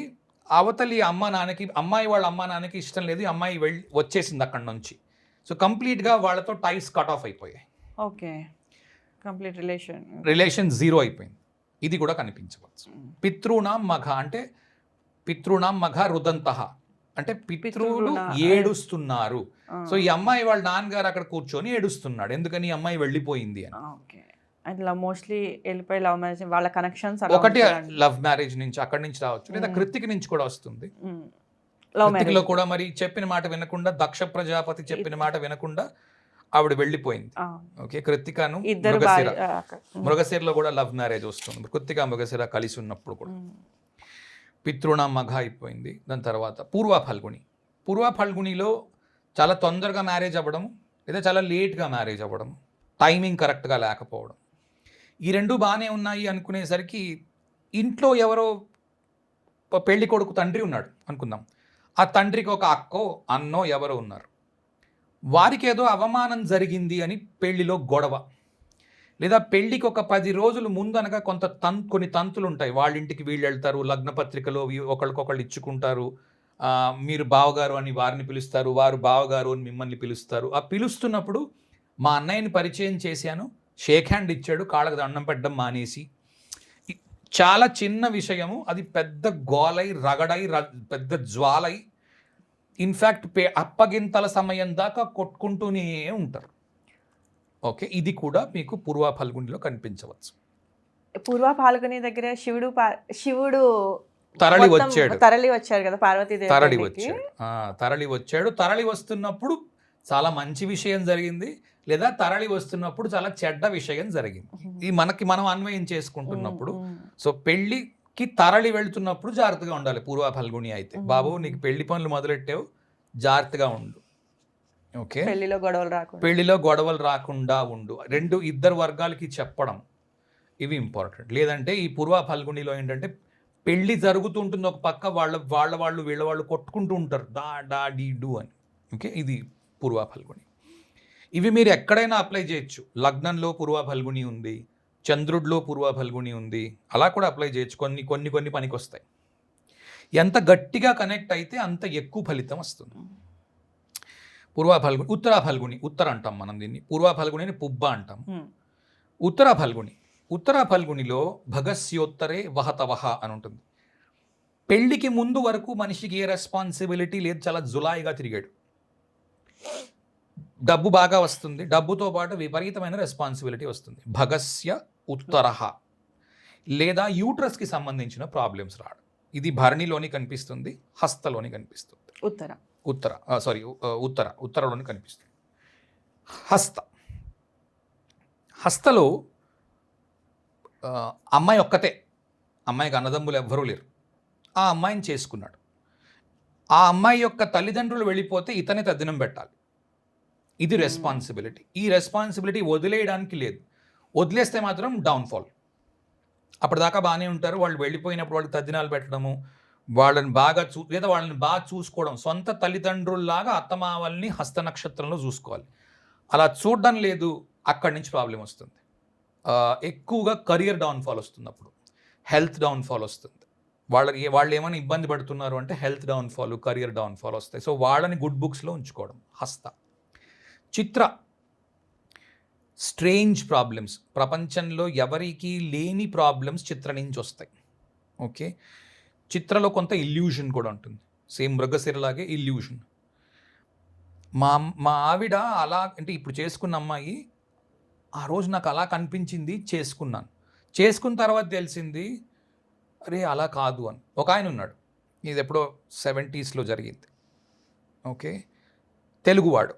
అవతలి అమ్మాయి వాళ్ళ అమ్మ నాన్నకి ఇష్టం లేదు, అమ్మాయి వచ్చేసింది అక్కడి నుంచి. సో కంప్లీట్గా వాళ్ళతో టైస్ కట్ ఆఫ్ అయిపోయాయి. ఓకే, కంప్లీట్ రిలేషన్ జీరో అయిపోయింది. ఇది కూడా కనిపించవచ్చు. పితృణాం మఘ అంటే పితృణాం మఘ రుదంతః అంటే పితృలు ఏడుస్తున్నారు. సో ఈ అమ్మాయి వాళ్ళ నాన్నగారు అక్కడ కూర్చొని ఏడుస్తున్నాడు, ఎందుకని ఈ అమ్మాయి వెళ్ళిపోయింది అని. అట్లా మోస్ట్లీ వెళ్ళిపోయి లవ్ మ్యారేజ్ వాళ్ళ కనెక్షన్స్ ఒకటి లవ్ మ్యారేజ్ నుంచి అక్కడి నుంచి రావచ్చు, లేదా కృతిక నుంచి కూడా వస్తుంది. కృతికలో కూడా మరి చెప్పిన మాట వినకుండా, దక్ష ప్రజాపతి చెప్పిన మాట వినకుండా ఆవిడ వెళ్ళిపోయింది. ఓకే, కృతికను మృగశిరలో కూడా లవ్ మ్యారేజ్ వస్తుంది. కృతిక మృగశిర కలిసి ఉన్నప్పుడు కూడా పితృణ మఘ అయిపోయింది. దాని తర్వాత పూర్వ ఫల్గుణిలో చాలా తొందరగా మ్యారేజ్ అవ్వడం, లేదా చాలా లేట్గా మ్యారేజ్ అవ్వడం, టైమింగ్ కరెక్ట్గా లేకపోవడం. ఈ రెండు బాగానే ఉన్నాయి అనుకునేసరికి ఇంట్లో ఎవరో పెళ్లి కొడుకు తండ్రి ఉన్నాడు అనుకుందాం, ఆ తండ్రికి ఒక అక్కో అన్నో ఎవరో ఉన్నారు, వారికి ఏదో అవమానం జరిగింది అని పెళ్లిలో గొడవ, లేదా పెళ్ళికి ఒక 10 రోజులు ముందు అనగా కొన్ని తంతులు ఉంటాయి, వాళ్ళ ఇంటికి వీళ్ళు వెళ్తారు, లగ్నపత్రికలో ఒకళ్ళకొకళ్ళు ఇచ్చుకుంటారు, మీరు బావగారు అని వారిని పిలుస్తారు, వారు బావగారు అని మిమ్మల్ని పిలుస్తారు. ఆ పిలుస్తున్నప్పుడు మా అన్నయ్యని పరిచయం చేశాను, షేక్ హ్యాండ్ ఇచ్చాడు, కాళ్ళకు దండం పెట్టడం మానేసి, చాలా చిన్న విషయము అది పెద్ద గోలై రగడై పెద్ద జ్వాలై, ఇన్ఫ్యాక్ట్ అప్పగింతల సమయం దాకా కొట్టుకుంటూనే ఉంటారు. ఓకే, ఇది కూడా మీకు పూర్వ ఫల్గునిలో కనిపించవచ్చు. పూర్వ ఫల్గుని దగ్గర శివుడు తరలి వచ్చాడు కదా, పార్వతీదేవి తరలి వచ్చాడు. తరలి వస్తున్నప్పుడు చాలా మంచి విషయం జరిగింది, లేదా తరలి వస్తున్నప్పుడు చాలా చెడ్డ విషయం జరిగింది. ఇది మనం అన్వయం చేసుకుంటున్నప్పుడు. సో పెళ్లికి తరలి వెళ్తున్నప్పుడు జాగ్రత్తగా ఉండాలి. పూర్వ ఫల్గుని అయితే, బాబు నీకు పెళ్లి పనులు మొదలెట్టావు, జాగ్రత్తగా ఉండు. ఓకే, పెళ్లిలో గొడవలు రాకుండా. పెళ్లిలో గొడవలు రాకుండా ఉండు, ఇద్దరు వర్గాలకి చెప్పడం, ఇవి ఇంపార్టెంట్. లేదంటే ఈ పూర్వ ఫల్గుణిలో ఏంటంటే పెళ్లి జరుగుతుంటుంది ఒక పక్క, వీళ్ళ వాళ్ళు కొట్టుకుంటూ ఉంటారు డా డా డీ డూ అని. ఓకే, ఇది పూర్వ ఫల్గుణి. ఇవి మీరు ఎక్కడైనా అప్లై చేయొచ్చు. లగ్నంలో పూర్వ ఫల్గుణి ఉంది, చంద్రుడిలో పూర్వ ఫల్గుణి ఉంది, అలా కూడా అప్లై చేయొచ్చు. కొన్ని పనికి వస్తాయి. ఎంత గట్టిగా కనెక్ట్ అయితే అంత ఎక్కువ ఫలితం వస్తుంది. పూర్వ ఫల్గుని, ఉత్తర ఫల్గుని, ఉత్తర అంటాం మనం దీన్ని. పూర్వ ఫల్గునిని పుబ్బ అంటాం. ఉత్తర ఫల్గునిలో భగస్యోత్తరే వహతవహ అని ఉంటుంది. పెళ్లికి ముందు వరకు మనిషికి ఏ రెస్పాన్సిబిలిటీ లేదు, చాలా జులాయిగా తిరిగాడు. డబ్బు బాగా వస్తుంది, డబ్బుతో పాటు విపరీతమైన రెస్పాన్సిబిలిటీ వస్తుంది. భగస్య ఉత్తరహ, లేదా యూట్రస్కి సంబంధించిన ప్రాబ్లమ్స్ రావడం. ఇది భరణిలోని కనిపిస్తుంది, హస్తలోని కనిపిస్తుంది. ఉత్తరలోని కనిపిస్తుంది. హస్తలో అమ్మాయి ఒక్కతే, అమ్మాయికి అన్నదమ్ములు ఎవ్వరూ లేరు. ఆ అమ్మాయిని చేసుకున్నాడు. ఆ అమ్మాయి యొక్క తల్లిదండ్రులు వెళ్ళిపోతే ఇతనే తద్దినం పెట్టాలి. ఇది రెస్పాన్సిబిలిటీ. ఈ రెస్పాన్సిబిలిటీ వదిలేయడానికి లేదు. వదిలేస్తే మాత్రం డౌన్ఫాల్. అప్పటిదాకా బాగానే ఉంటారు, వాళ్ళు వెళ్ళిపోయినప్పుడు వాళ్ళకి తద్దినాలు పెట్టడము, వాళ్ళని లేదా వాళ్ళని బాగా చూసుకోవడం, సొంత తల్లిదండ్రుల్లాగా అత్తమావల్ని హస్త నక్షత్రంలో చూసుకోవాలి. అలా చూడడం లేదు, అక్కడి నుంచి ప్రాబ్లం వస్తుంది. ఎక్కువగా కెరియర్ డౌన్ఫాల్ వస్తుంది, అప్పుడు హెల్త్ డౌన్ఫాల్ వస్తుంది. వాళ్ళు ఏమైనా ఇబ్బంది పడుతున్నారు అంటే హెల్త్ డౌన్ఫాల్, కెరియర్ డౌన్ఫాల్ వస్తాయి. సో వాళ్ళని గుడ్ బుక్స్లో ఉంచుకోవడం. చిత్ర, స్ట్రేంజ్ ప్రాబ్లమ్స్, ప్రపంచంలో ఎవరికి లేని ప్రాబ్లమ్స్ చిత్ర నుంచి వస్తాయి. ఓకే, చిత్రలో కొంత ఇల్యూషన్ కూడా ఉంటుంది, సేమ్ మృగశిరలాగే ఇల్యూషన్. మా ఆవిడ అలా, అంటే ఇప్పుడు చేసుకున్న అమ్మాయి ఆ రోజు నాకు అలా కనిపించింది, చేసుకున్న తర్వాత తెలిసింది అరే అలా కాదు అని. ఒక ఆయన ఉన్నాడు, ఇది ఎప్పుడో 70s జరిగింది. ఓకే, తెలుగువాడు,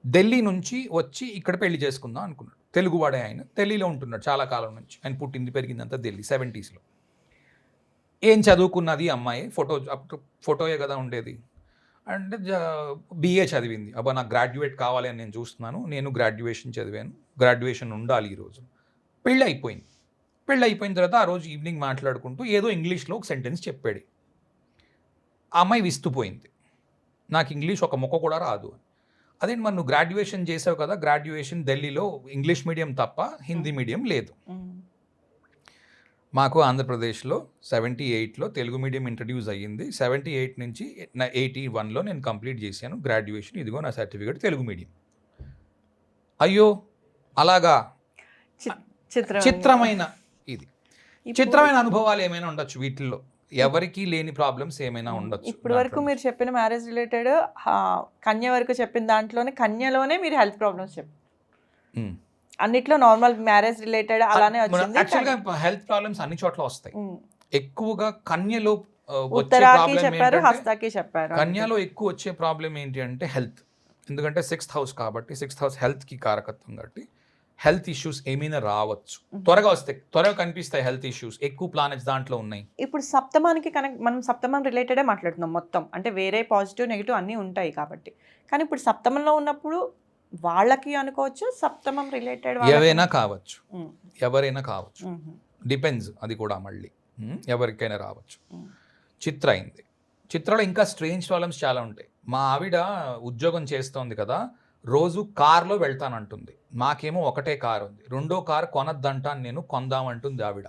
ఢిల్లీ నుంచి వచ్చి ఇక్కడ పెళ్లి చేసుకుందాం అనుకున్నాడు. తెలుగువాడే ఆయన, ఢిల్లీలో ఉంటున్నాడు చాలా కాలం నుంచి. ఆయన పుట్టింది పెరిగిందంతా ఢిల్లీ. 70s. ఏం చదువుకున్నది అమ్మాయి? ఫోటోయే కదా ఉండేది. అంటే BA చదివింది. అబ్బా నాకు గ్రాడ్యుయేట్ కావాలి అని నేను చూస్తున్నాను, నేను గ్రాడ్యుయేషన్ చదివాను, గ్రాడ్యుయేషన్ ఉండాలి ఈరోజు. పెళ్ళి అయిపోయిన తర్వాత ఆ రోజు ఈవినింగ్ మాట్లాడుకుంటూ ఏదో ఇంగ్లీష్లో ఒక సెంటెన్స్ చెప్పాడు. ఆ అమ్మాయి విస్తుపోయింది, నాకు ఇంగ్లీష్ ఒక ముక్క కూడా రాదు అని. అదేంటి మరి నువ్వు గ్రాడ్యుయేషన్ చేసావు కదా, గ్రాడ్యుయేషన్ ఢిల్లీలో ఇంగ్లీష్ మీడియం తప్ప హిందీ మీడియం లేదు. మాకు ఆంధ్రప్రదేశ్లో 78లో తెలుగు మీడియం ఇంట్రడ్యూస్ అయ్యింది. 78 నుంచి 81లో నేను కంప్లీట్ చేశాను గ్రాడ్యుయేషన్. ఇదిగో నా సర్టిఫికేట్, తెలుగు మీడియం. అయ్యో అలాగా, చిత్రమైన అనుభవాలు ఏమైనా ఉండొచ్చు వీటిల్లో, ఎవరికి లేని ప్రాబ్లమ్స్ ఏమైనా ఉండొచ్చు. ఇప్పటి వరకు మీరు చెప్పిన మ్యారేజ్ రిలేటెడ్ కన్య వరకు చెప్పిన దాంట్లోనే, కన్యలోనే మీరు హెల్త్ ప్రాబ్లమ్స్ చెప్పారు. అన్నిట్లో నార్మల్ మ్యారేజ్ రిలేటెడ్ అలానే వచ్చింది. యాక్చువల్గా హెల్త్ ప్రాబ్లమ్స్ అన్ని చోట్ల వస్తాయి. ఎక్కువగా కన్యలో ఉత్తరాకి చెప్పారు, హస్తాకి చెప్పారు. కన్యలో ఎక్కువ వచ్చే ప్రాబ్లం ఏంటి అంటే హెల్త్. ఎందుకంటే 6th హౌస్ కాబట్టి, 6th హౌస్ హెల్త్కి కారకత్వం కాబట్టి హెల్త్ ఇష్యూస్ ఏమైనా రావచ్చు. త్వరగా కనిపిస్తాయి హెల్త్ ఇష్యూస్. ఎక్కువ ప్లానెట్స్ దాంట్లో ఉన్నాయి. ఇప్పుడు సప్తమానికి మనం సప్తమం రిలేటెడే మాట్లాడుతున్నాం మొత్తం, అంటే వేరే పాజిటివ్ నెగిటివ్ అన్నీ ఉంటాయి కాబట్టి. కానీ ఇప్పుడు సప్తమంలో ఉన్నప్పుడు వాళ్ళకి అనుకోవచ్చు, సప్తమం రిలేటెడ్ ఎవరైనా కావచ్చు, డిపెండ్స్. అది కూడా మళ్ళీ ఎవరికైనా రావచ్చు. చిత్ర అయింది. చిత్రలో ఇంకా స్ట్రేంజ్ ప్రాబ్లమ్స్ చాలా ఉంటాయి. మా ఆవిడ ఉద్యోగం చేస్తోంది కదా, రోజు కార్లో వెళ్తానంటుంది. మాకేమో ఒకటే కార్ ఉంది, రెండో కార్ కొనద్దంటాను నేను, కొందామంటుంది ఆవిడ.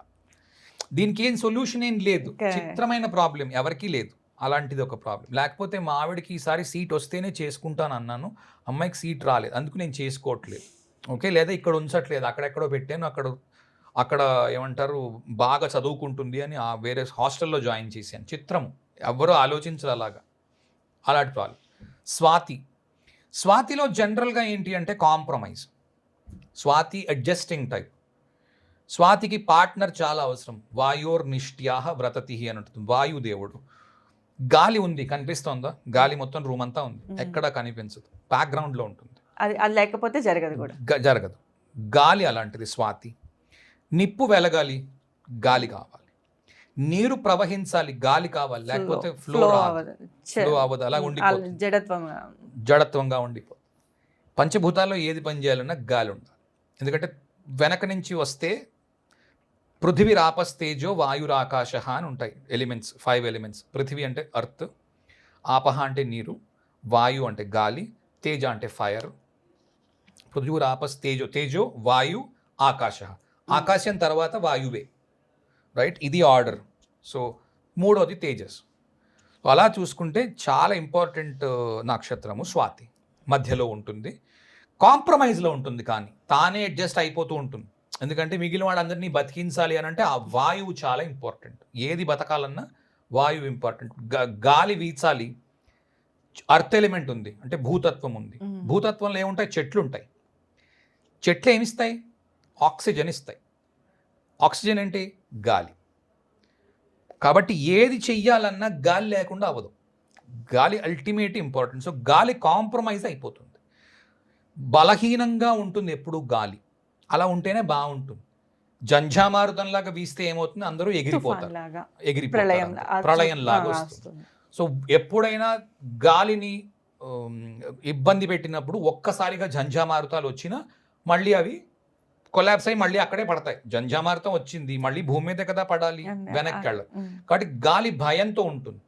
దీనికి ఏం సొల్యూషన్ ఏం లేదు, చిత్రమైన ప్రాబ్లం, ఎవరికీ లేదు అలాంటిది ఒక ప్రాబ్లం. లేకపోతే మా ఆవిడకి ఈసారి సీట్ వస్తేనే చేసుకుంటాను అన్నాను, అమ్మాయికి సీట్ రాలేదు, అందుకు నేను చేసుకోవట్లేదు. ఓకే, లేదా ఇక్కడ ఉంచట్లేదు, అక్కడెక్కడో పెట్టాను, అక్కడ ఏమంటారు బాగా చదువుకుంటుంది అని వేరే హాస్టల్లో జాయిన్ చేశాను. చిత్రము, ఎవ్వరూ ఆలోచించరు అలాంటి ప్రాబ్లం. స్వాతిలో జనరల్గా ఏంటి అంటే కాంప్రమైజ్. Swati adjusting type. స్వాతికి పార్ట్నర్ చాలా అవసరం. వాయోర్ నిష్ట్యాహ వ్రతతి అని ఉంటుంది. వాయుదేవుడు. గాలి ఉంది, కనిపిస్తోందా? గాలి మొత్తం రూమ్ అంతా ఉంది, ఎక్కడ కనిపించదు, బ్యాక్గ్రౌండ్లో ఉంటుంది. అది లేకపోతే జరగదు. గాలి అలాంటిది స్వాతి. నిప్పు వెలగాలి, గాలి కావాలి. నీరు ప్రవహించాలి, గాలి కావాలి, లేకపోతే ఫ్లో అవ్వదు, అలా ఉండిపోతుంది, జడత్వంగా ఉండిపోతుంది. పంచభూతాల్లో ఏది పని చేయాలన్నా గాలి ఉండాలి. ఎందుకంటే వెనక నుంచి వస్తే పృథివీరాపస్తేజో వాయురాకాశ అని ఉంటాయి ఎలిమెంట్స్, 5 ఎలిమెంట్స్. పృథివీ అంటే అర్త్, ఆపహ అంటే నీరు, వాయు అంటే గాలి, తేజ అంటే ఫైర్. పృథివీరాపస్తేజో, తేజో వాయు ఆకాశ, ఆకాశం తర్వాత వాయువే, రైట్? ఇది ఆర్డర్. సో మూడోది తేజస్. సో అలా చూసుకుంటే చాలా ఇంపార్టెంట్ నక్షత్రము స్వాతి. మధ్యలో ఉంటుంది, కాంప్రమైజ్లో ఉంటుంది, కానీ తానే అడ్జస్ట్ అయిపోతూ ఉంటుంది. ఎందుకంటే మిగిలిన వాళ్ళందరినీ బతికించాలి అని అంటే ఆ వాయువు చాలా ఇంపార్టెంట్. ఏది బతకాలన్నా వాయువు ఇంపార్టెంట్. గాలి వీచాలి, అర్త్ ఎలిమెంట్ ఉంది అంటే భూతత్వం ఉంది. భూతత్వంలో ఏముంటాయి? చెట్లు ఉంటాయి. చెట్లు ఏమిస్తాయి? ఆక్సిజన్ ఇస్తాయి. ఆక్సిజన్ ఏంటి? గాలి. కాబట్టి ఏది చెయ్యాలన్నా గాలి లేకుండా అవ్వదు. గాలి అల్టిమేట్ ఇంపార్టెంట్. సో గాలి కాంప్రమైజ్ అయిపోతుంది, బలహీనంగా ఉంటుంది ఎప్పుడు గాలి. అలా ఉంటేనే బాగుంటుంది. జంఝామారుతంలాగా వీస్తే ఏమవుతుంది? అందరూ ఎగిరిపోతారు, ప్రళయంలాగా వస్తుంది. సో ఎప్పుడైనా గాలిని ఇబ్బంది పెట్టినప్పుడు ఒక్కసారిగా జంఝామారుతాలు వచ్చినా మళ్ళీ అవి కొలాప్స్ అయ్యి మళ్ళీ అక్కడే పడతాయి. జంఝామారుతం వచ్చింది, మళ్ళీ భూమి మీద కదా పడాలి, వెనక్కి వెళ్ళాలి. కాబట్టి గాలి భయంతో ఉంటుంది.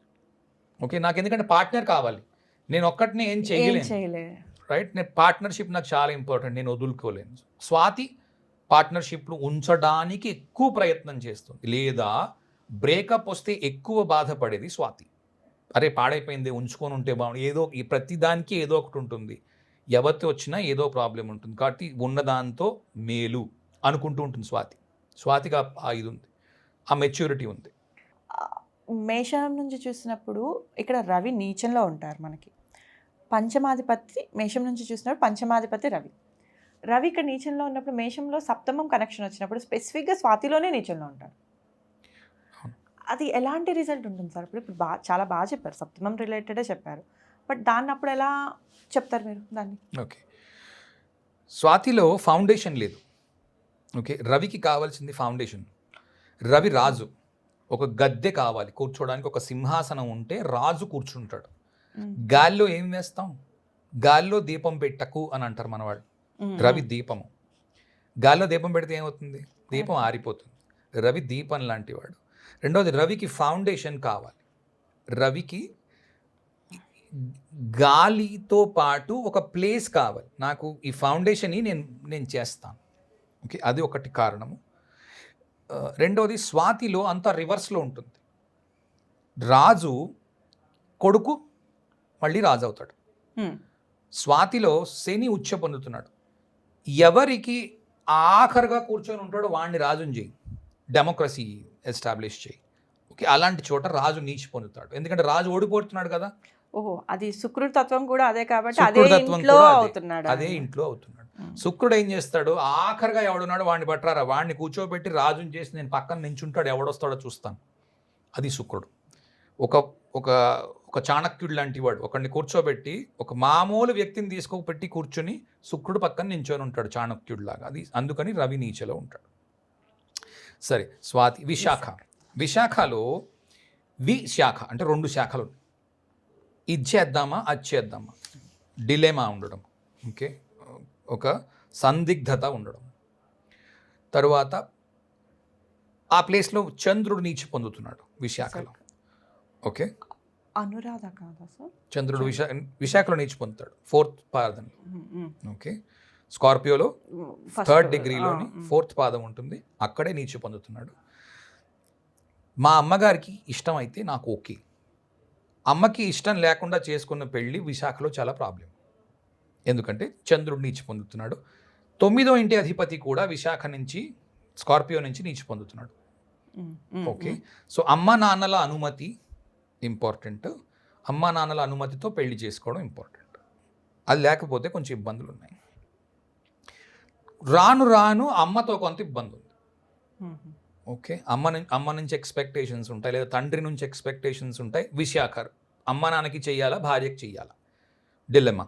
ఓకే, నాకు ఎందుకంటే పార్ట్నర్ కావాలి, నేను ఒక్కటిని ఏం చేయలేను, రైట్? నేను పార్ట్నర్షిప్ నాకు చాలా ఇంపార్టెంట్, నేను వదులుకోలేను. స్వాతి పార్ట్నర్షిప్లు ఉంచడానికి ఎక్కువ ప్రయత్నం చేస్తుంది, లేదా బ్రేకప్ వస్తే ఎక్కువ బాధపడేది స్వాతి. అరే పాడైపోయింది, ఉంచుకొని ఉంటే బాగుంది, ఏదో ఈ ప్రతి దానికి ఏదో ఒకటి ఉంటుంది, ఎవరితో వచ్చినా ఏదో ప్రాబ్లం ఉంటుంది. కాబట్టి ఉన్నదాంతో మేలు అనుకుంటూ ఉంటుంది స్వాతి. స్వాతిగా ఆ ఇది ఉంది, ఆ మెచ్యూరిటీ ఉంది. మేషం నుంచి చూసినప్పుడు ఇక్కడ రవి నీచంలో ఉంటారు మనకి. పంచమాధిపతి మేషం నుంచి చూసినప్పుడు పంచమాధిపతి రవి. రవి ఇక్కడ నీచంలో ఉన్నప్పుడు మేషంలో సప్తమం కనెక్షన్ వచ్చినప్పుడు స్పెసిఫిక్గా స్వాతిలోనే నీచంలో ఉంటారు. అది ఎలాంటి రిజల్ట్ ఉంటుంది సార్? ఇప్పుడు చాలా బాగా చెప్పారు, సప్తమం రిలేటెడే చెప్పారు, బట్ దాన్ని అప్పుడు ఎలా చెప్తారు మీరు దాన్ని? ఓకే, స్వాతిలో ఫౌండేషన్ లేదు. ఓకే, రవికి కావాల్సింది ఫౌండేషన్. రవి రాజు, ఒక గద్దె కావాలి కూర్చోడానికి, ఒక సింహాసనం ఉంటే రాజు కూర్చుంటాడు. గాల్లో ఏం వేస్తాం? గాల్లో దీపం పెట్టకు అని అంటారు మన వాళ్ళు. రవి దీపము. గాల్లో దీపం పెడితే ఏమవుతుంది? దీపం ఆరిపోతుంది. రవి దీపం లాంటి వాడు. రెండవది, రవికి ఫౌండేషన్ కావాలి. రవికి గాలితో పాటు ఒక ప్లేస్ కావాలి. నాకు ఈ ఫౌండేషన్ని నేను చేస్తాను. ఓకే, అది ఒకటి కారణము. రెండవది, స్వాతిలో అంతా రివర్స్లో ఉంటుంది. రాజు కొడుకు మళ్ళీ రాజు అవుతాడు. స్వాతిలో శని ఉచ్చ పొందుతున్నాడు. ఎవరికి ఆఖరుగా కూర్చొని ఉంటాడో వాడిని రాజుని చేయి, డెమోక్రసీ ఎస్టాబ్లిష్ చేయి. ఓకే, అలాంటి చోట రాజు నీచి పొందుతాడు, ఎందుకంటే రాజు ఓడిపోతున్నాడు కదా. ఓహో, అది శుక్రుడి తత్వం కూడా అదే కాబట్టి అదే ఇంట్లో అవుతున్నాడు. శుక్రుడు ఏం చేస్తాడు? ఆఖరిగా ఎవడున్నాడు వాడిని పట్టరారా, వాడిని కూర్చోబెట్టి రాజుని చేసి నేను పక్కన నించుంటాడు, ఎవడొస్తాడో చూస్తాను. అది శుక్రుడు. ఒక ఒక ఒక చాణక్యుడు లాంటి వాడు ఒకడిని కూర్చోబెట్టి, ఒక మామూలు వ్యక్తిని తీసుకోబెట్టి కూర్చొని శుక్రుడు పక్కన నించొని ఉంటాడు చాణక్యుడిలాగా. అది అందుకని రవి నీచలో ఉంటాడు. సరే, స్వాతి. విశాఖలో విశాఖ అంటే 2 శాఖలు. ఇది చేద్దామా అది చేద్దామా, డిలేమా ఉండడం. ఓకే, ఒక సందిగ్ధత ఉండడం. తరువాత ఆ ప్లేస్లో చంద్రుడు నీచి పొందుతున్నాడు విశాఖలో. ఓకే, అనురాధ కాదా సార్? చంద్రుడు విశాఖలో నీచి పొందుతాడు 4th పాదంలో. ఓకే, స్కార్పియోలో 3rd డిగ్రీలోని 4th పాదం ఉంటుంది, అక్కడే నీచి పొందుతున్నాడు. మా అమ్మగారికి ఇష్టం అయితే నాకు ఓకే, అమ్మకి ఇష్టం లేకుండా చేసుకున్న పెళ్ళి విశాఖలో చాలా ప్రాబ్లం. ఎందుకంటే చంద్రుడు నీచి పొందుతున్నాడు. 9వ ఇంటి అధిపతి కూడా విశాఖ నుంచి, స్కార్పియో నుంచి నీచి పొందుతున్నాడు. ఓకే, సో అమ్మ నాన్నల అనుమతి ఇంపార్టెంట్. అమ్మ నాన్నల అనుమతితో పెళ్లి చేసుకోవడం ఇంపార్టెంట్. అది లేకపోతే కొంచెం ఇబ్బందులు ఉన్నాయి. రాను రాను అమ్మతో కొంత ఇబ్బంది ఉంది. ఓకే, అమ్మ నుంచి ఎక్స్పెక్టేషన్స్ ఉంటాయి, లేదా తండ్రి నుంచి ఎక్స్పెక్టేషన్స్ ఉంటాయి. విశాఖ అమ్మ నాన్నకి చెయ్యాలా, భార్యకి చెయ్యాలా, డిలెమా.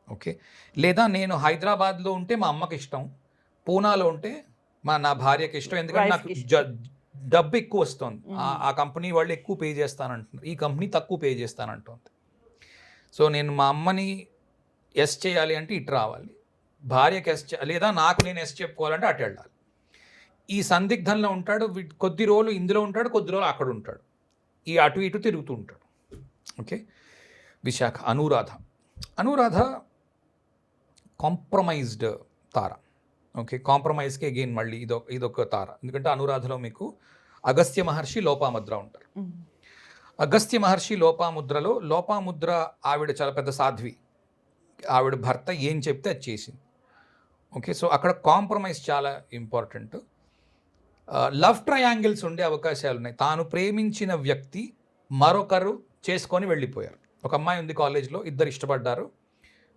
ఓకే, లేదా నేను హైదరాబాద్లో ఉంటే మా అమ్మకి ఇష్టం, పూనాలో ఉంటే నా భార్యకి ఇష్టం, ఎందుకంటే నాకు డబ్బు ఎక్కువ వస్తుంది, ఆ కంపెనీ వాళ్ళు ఎక్కువ పే చేస్తానంటున్నారు, ఈ కంపెనీ తక్కువ పే చేస్తానంటుంది. సో నేను మా అమ్మని ఎస్ చేయాలి అంటే ఇటు రావాలి, భార్యకి ఎస్ లేదా నాకు నేను ఎస్ చెప్పుకోవాలంటే అటు వెళ్ళాలి. ఈ సందిగ్ధంలో ఉంటాడు, కొద్ది రోజులు ఇందులో ఉంటాడు, కొద్ది రోజులు అక్కడ ఉంటాడు, ఈ అటు ఇటు తిరుగుతూ ఉంటాడు. ఓకే. విశాఖ అనురాధ కాంప్రమైజ్డ్ తార. ఓకే, కాంప్రమైజ్కి అగైన్ మళ్ళీ ఇదొక తార. ఎందుకంటే అనురాధలో మీకు అగస్త్య మహర్షి, లోపాముద్ర ఉంటారు. అగస్త్య మహర్షి లోపాముద్ర ఆవిడ చాలా పెద్ద సాధ్వి, ఆవిడ భర్త ఏం చెప్తే అది చేసింది. ఓకే, సో అక్కడ కాంప్రమైజ్ చాలా ఇంపార్టెంట్. లవ్ ట్రయాంగిల్స్ ఉండే అవకాశాలు ఉన్నాయి. తాను ప్రేమించిన వ్యక్తి మరొకరు చేసుకొని వెళ్ళిపోయారు. ఒక అమ్మాయి ఉంది కాలేజ్లో, ఇద్దరు ఇష్టపడ్డారు.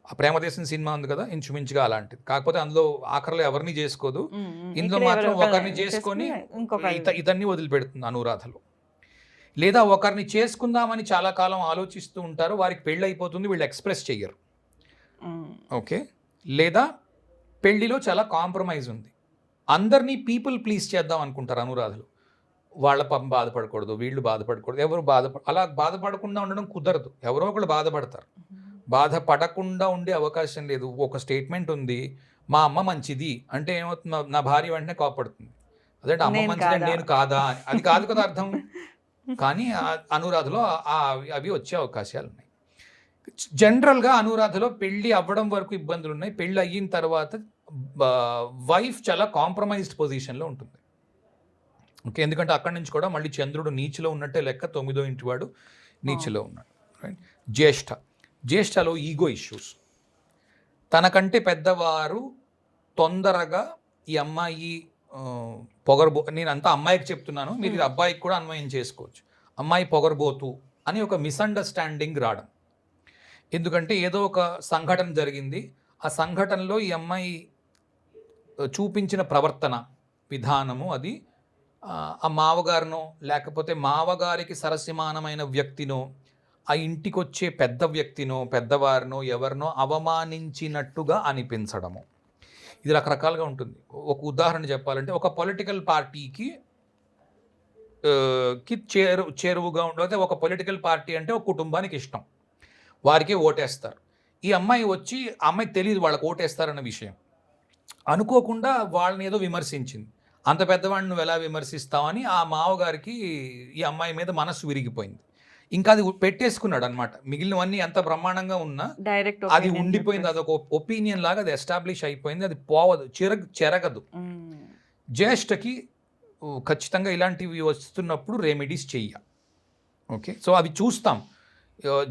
ఆ ప్రేమదేశం సినిమా ఉంది కదా, ఇంచుమించుగా అలాంటిది. కాకపోతే అందులో ఆఖరిలో ఎవరిని చేసుకోదు, ఇందులో మాత్రం ఒకరిని చేసుకొని ఇతన్ని వదిలిపెడుతుంది అనురాధలో. లేదా ఒకరిని చేసుకుందామని చాలా కాలం ఆలోచిస్తూ ఉంటారు, వారికి పెళ్ళి అయిపోతుంది, వీళ్ళు ఎక్స్ప్రెస్ చెయ్యరు. ఓకే. లేదా పెళ్లిలో చాలా కాంప్రమైజ్ ఉంది, అందరినీ పీపుల్ ప్లీజ్ చేద్దాం అనుకుంటారు అనురాధలు. వాళ్ళ బాధపడకూడదు, వీళ్ళు బాధపడకూడదు, ఎవరు అలా బాధపడకుండా ఉండడం కుదరదు. ఎవరో ఒకళ్ళు బాధపడతారు, బాధపడకుండా ఉండే అవకాశం లేదు. ఒక స్టేట్మెంట్ ఉంది, మా అమ్మ మంచిది అంటే ఏమవుతుంది, నా భార్య వెంటనే కోపడుతుంది, అదే అమ్మ మంచిది నేను కాదా, అది కాదు కదా అర్థం. కానీ అనురాధలో అవి వచ్చే అవకాశాలు ఉన్నాయి. జనరల్గా అనురాధలో పెళ్ళి అవ్వడం వరకు ఇబ్బందులు ఉన్నాయి, పెళ్ళి అయిన తర్వాత వైఫ్ చాలా కాంప్రమైజ్డ్ పొజిషన్లో ఉంటుంది. ఓకే, ఎందుకంటే అక్కడి నుంచి కూడా మళ్ళీ చంద్రుడు నీచిలో ఉన్నట్టే లెక్క, 9వ ఇంటి వాడు నీచిలో ఉన్నాడు. రైట్. జ్యేష్ఠలో ఈగో ఇష్యూస్. తనకంటే పెద్దవారు తొందరగా ఈ అమ్మాయి నేను అంతా అమ్మాయికి చెప్తున్నాను, మీరు ఇది అబ్బాయికి కూడా అన్వయం చేసుకోవచ్చు. అమ్మాయి పొగరబోతు అని ఒక మిస్అండర్స్టాండింగ్ రావడం. ఎందుకంటే ఏదో ఒక సంఘటన జరిగింది, ఆ సంఘటనలో ఈ అమ్మాయి చూపించిన ప్రవర్తన విధానము అది ఆ మావగారినో లేకపోతే మావగారికి సరసమానమైన వ్యక్తినో, ఆ ఇంటికి వచ్చే పెద్ద వ్యక్తినో పెద్దవారినో ఎవరినో అవమానించినట్టుగా అనిపించడము. ఇది రకరకాలుగా ఉంటుంది. ఒక ఉదాహరణ చెప్పాలంటే, ఒక పొలిటికల్ పార్టీకి చేరువుగా ఉండదు. ఒక పొలిటికల్ పార్టీ అంటే ఒక కుటుంబానికి ఇష్టం, వారికి ఓటేస్తారు. ఈ అమ్మాయి వచ్చి, అమ్మాయి తెలియదు వాళ్ళకి ఓటేస్తారన్న విషయం, అనుకోకుండా వాళ్ళని ఏదో విమర్శించింది. అంత పెద్దవాడిని నువ్వు ఎలా విమర్శిస్తావని ఆ మావగారికి ఈ అమ్మాయి మీద మనసు విరిగిపోయింది. ఇంకా అది పెట్టేసుకున్నాడు అనమాట. మిగిలినవన్నీ ఎంత బ్రహ్మాండంగా ఉన్నా డైరెక్ట్ అది ఉండిపోయింది, అదొక ఒపీనియన్ లాగా అది ఎస్టాబ్లిష్ అయిపోయింది, అది పోవదు, చెరగదు. జ్యేష్ఠకి ఖచ్చితంగా ఇలాంటివి వస్తున్నప్పుడు రెమెడీస్ చెయ్య. ఓకే, సో అవి చూస్తాం.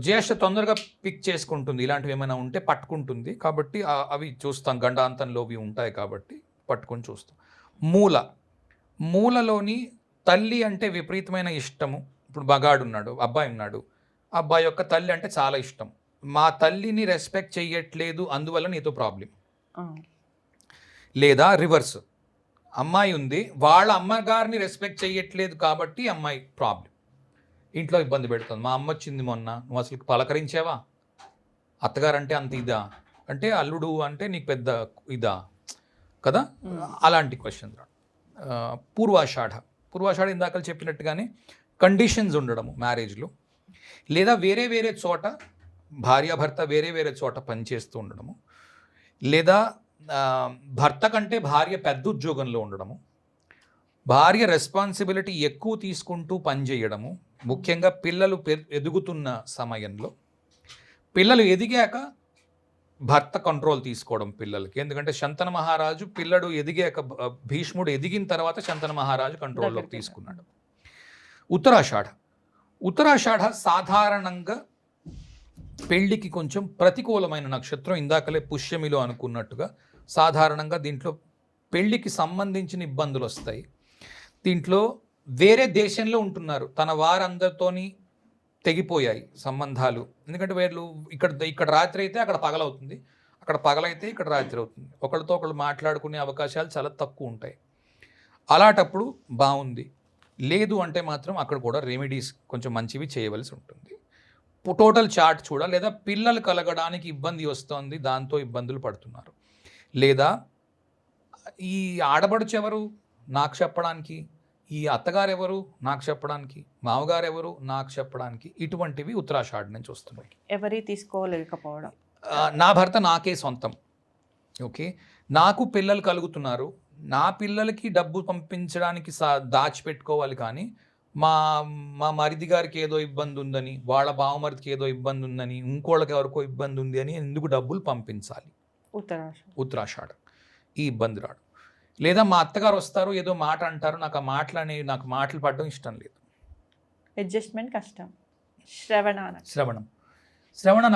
జ్యేష్ఠ తొందరగా పిక్ చేసుకుంటుంది, ఇలాంటివి ఏమైనా ఉంటే పట్టుకుంటుంది, కాబట్టి అవి చూస్తాం. గండాంతంలోవి ఉంటాయి కాబట్టి పట్టుకొని చూస్తాం. మూలలోని తల్లి అంటే విపరీతమైన ఇష్టము. ఇప్పుడు మగాడున్నాడు, అబ్బాయి ఉన్నాడు, అబ్బాయి యొక్క తల్లి అంటే చాలా ఇష్టం. మా తల్లిని రెస్పెక్ట్ చెయ్యట్లేదు, అందువల్ల నీతో ప్రాబ్లం. లేదా రివర్స్, అమ్మాయి ఉంది, వాళ్ళ అమ్మగారిని రెస్పెక్ట్ చెయ్యట్లేదు కాబట్టి అమ్మాయి ప్రాబ్లం, ఇంట్లో ఇబ్బంది పెడుతుంది. మా అమ్మ వచ్చింది మొన్న, నువ్వు అసలు పలకరించావా, అత్తగారంటే అంత ఇదా, అంటే అల్లుడు అంటే నీకు పెద్ద ఇదా కదా, అలాంటి క్వశ్చన్. పూర్వాషాఢ ఇందాక చెప్పినట్టుగానే కండిషన్స్ ఉండడము మ్యారేజ్లో, లేదా వేరే చోట భార్యాభర్త వేరే చోట పనిచేస్తూ ఉండడము, లేదా భర్త కంటే భార్య పెద్ద ఉద్యోగంలో ఉండడము, భార్య రెస్పాన్సిబిలిటీ ఎక్కువ తీసుకుంటూ పనిచేయడము, ముఖ్యంగా పిల్లలు ఎదుగుతున్న సమయంలో. పిల్లలు ఎదిగాక భర్త కంట్రోల్ తీసుకోవడం పిల్లలకి, ఎందుకంటే శంతన మహారాజు పిల్లడు ఎదిగాక, భీష్ముడు ఎదిగిన తర్వాత శంతన మహారాజు కంట్రోల్లోకి తీసుకున్నాడు. ఉత్తరాషాఢ సాధారణంగా పెళ్లికి కొంచెం ప్రతికూలమైన నక్షత్రం. ఇందాకలే పుష్యమిలో అనుకున్నట్టుగా సాధారణంగా దీంట్లో పెళ్లికి సంబంధించిన ఇబ్బందులు వస్తాయి. దీంట్లో వేరే దేశంలో ఉంటున్నారు, తన వారందరితోని తెగిపోయాయి సంబంధాలు. ఎందుకంటే వీళ్ళు ఇక్కడ రాత్రి అయితే అక్కడ పగలవుతుంది, అక్కడ పగలైతే ఇక్కడ రాత్రి అవుతుంది. ఒకళ్ళతో ఒకళ్ళు మాట్లాడుకునే అవకాశాలు చాలా తక్కువ ఉంటాయి. అలాంటప్పుడు బాగుంది. లేదు అంటే మాత్రం అక్కడ కూడా రెమెడీస్ కొంచెం మంచివి చేయవలసి ఉంటుంది. టోటల్ చార్ట్ చూడాలి. లేదా పిల్లలు కలగడానికి ఇబ్బంది వస్తుంది, దాంతో ఇబ్బందులు పడుతున్నారు. లేదా ఈ ఆడపడుచు ఎవరు నాకు చెప్పడానికి, ఈ అత్తగారు ఎవరు నాకు చెప్పడానికి, మామగారు ఎవరు నాకు చెప్పడానికి, ఇటువంటివి ఉత్తరాషాఢ నుంచి వస్తున్నాయి. ఎవరి తీసుకోలేకపోవడం. నా భర్త నాకే సొంతం. ఓకే, నాకు పిల్లలు కలుగుతున్నారు, నా పిల్లలకి డబ్బు పంపించడానికి దాచిపెట్టుకోవాలి, కానీ మా మా మరిది గారికి ఏదో ఇబ్బంది ఉందని, వాళ్ళ బావమరిదికి ఏదో ఇబ్బంది ఉందని, ఇంకోళ్ళకి ఎవరికో ఇబ్బంది ఉంది అని ఎందుకు డబ్బులు పంపించాలి ఉత్తరాషాఢ? ఈ ఇబ్బంది రాడు. లేదా మా అత్తగారు వస్తారు, ఏదో మాట అంటారు, నాకు నాకు మాటలు పడడం ఇష్టం లేదు. అడ్జస్ట్మెంట్ కష్టం. శ్రవణ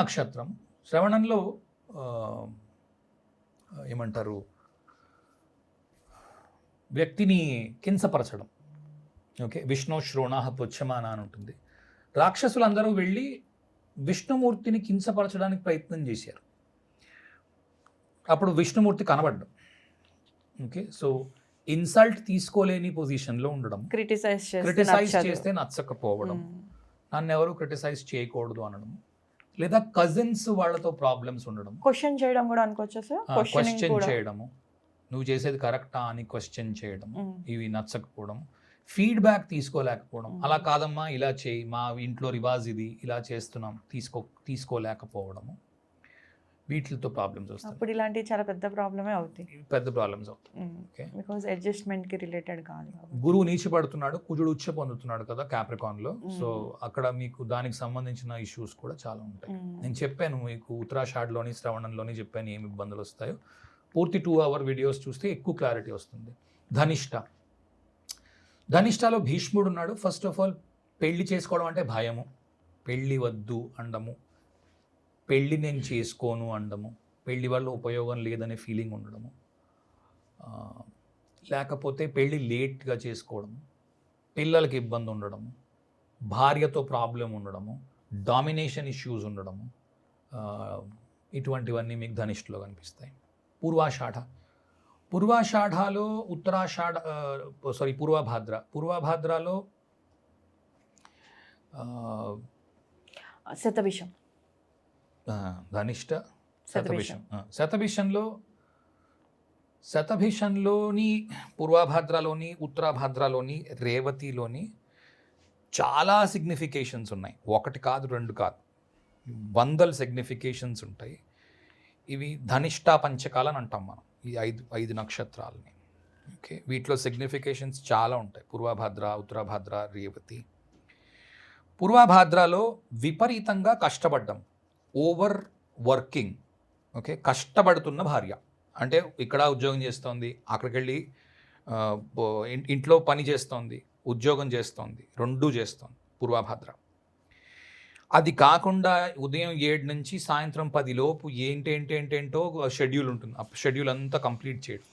నక్షత్రం. శ్రవణంలో ఏమంటారు, వ్యక్తిని కించపరచడం. ఓకే, విష్ణు శ్రోణ పుచ్చమాన అని ఉంటుంది. రాక్షసులందరూ వెళ్ళి విష్ణుమూర్తిని కించపరచడానికి ప్రయత్నం చేశారు. అప్పుడు విష్ణుమూర్తి కనబడ్డం. ఓకే, సో ఇన్సల్ట్ తీసుకోలేని పొజిషన్లో ఉండడం, క్రిటిసైజ్ చేస్తే నచ్చకపోవడం, నన్ను ఎవరు క్రిటిసైజ్ చేయకూడదు అనడం, లేదా కజిన్స్ వాళ్ళతో ప్రాబ్లమ్స్ ఉండడం, క్వశ్చన్ చేయడం కూడా అనుకోవచ్చు సార్. క్వశ్చన్ చేయడము, నువ్వు చేసేది కరెక్టా అని క్వశ్చన్ చేయడం, ఇవి నచ్చకపోవడం, ఫీడ్బ్యాక్ తీసుకోలేకపోవడం. అలా కాదమ్మా ఇలా చేయి, మా ఇంట్లో రివాజ్ ఇది, ఇలా చేస్తున్నాం, తీసుకోలేకపోవడము, వీటితో ప్రాబ్లమ్స్ వస్తాయి. అప్పుడు ఇలాంటివి చాలా పెద్ద ప్రాబ్లమే అవుతాయి, పెద్ద ప్రాబ్లమ్స్ అవుతాయి. బికాజ్ అడ్జస్ట్మెంట్ కి రిలేటెడ్ కాదు. గురువు నీచపడుతున్నాడు, కుజుడు ఉచ్చ పొందుతున్నాడు కదా క్యాప్రికాన్ లో. సో అక్కడ మీకు దానికి సంబంధించిన ఇష్యూస్ కూడా చాలా ఉంటాయి. నేను చెప్పాను మీకు ఉత్తరాషాఢలోని శ్రవణంలోని చెప్పాను ఏమి ఇబ్బందులు వస్తాయో. పూర్తి 2 hour వీడియోస్ చూస్తే ఎక్కువ క్లారిటీ వస్తుంది. ధనిష్టలో భీష్ముడు ఉన్నాడు. ఫస్ట్ ఆఫ్ ఆల్ పెళ్లి చేసుకోవడం అంటే భయము, పెళ్ళి వద్దు అండము, పెళ్ళి నేను చేసుకోను అండము, పెళ్ళి వల్ల ఉపయోగం లేదనే ఫీలింగ్ ఉండడము, లేకపోతే పెళ్ళి లేట్గా చేసుకోవడము, పిల్లలకి ఇబ్బంది ఉండడము, భార్యతో ప్రాబ్లం ఉండడము, డామినేషన్ ఇష్యూస్ ఉండడము, ఇటువంటివన్నీ మీకు ధనిష్ఠలో కనిపిస్తాయి. పూర్వాషాఢలో పూర్వభాద్రలో శతభిషం, ధనిష్ట, శతభిషంలోని పూర్వభాద్రలోని ఉత్తరాభాద్రలోని రేవతిలోని చాలా సిగ్నిఫికేషన్స్ ఉన్నాయి. 1 కాదు 2 కాదు, 100 సిగ్నిఫికేషన్స్ ఉంటాయి. ఇవి ధనిష్ట పంచకాలని అంటాం మనం, ఈ 5 నక్షత్రాలని. ఓకే, వీటిలో సిగ్నిఫికేషన్స్ చాలా ఉంటాయి. పూర్వభాద్ర, ఉత్తరాభాద్ర, రేవతి. పూర్వభాద్రలో విపరీతంగా కష్టపడ్డం, ఓవర్ వర్కింగ్. ఓకే, కష్టపడుతున్న భార్య అంటే ఇక్కడ ఉద్యోగం చేస్తోంది, అక్కడికి వెళ్ళి ఇంట్లో పని చేస్తోంది, ఉద్యోగం చేస్తోంది, 2 చేస్తోంది పూర్వభాద్ర. అది కాకుండా ఉదయం 7 నుంచి సాయంత్రం 10 లోపు ఏంటేంటో షెడ్యూల్ ఉంటుంది. ఆ షెడ్యూల్ అంతా కంప్లీట్ చేయడం.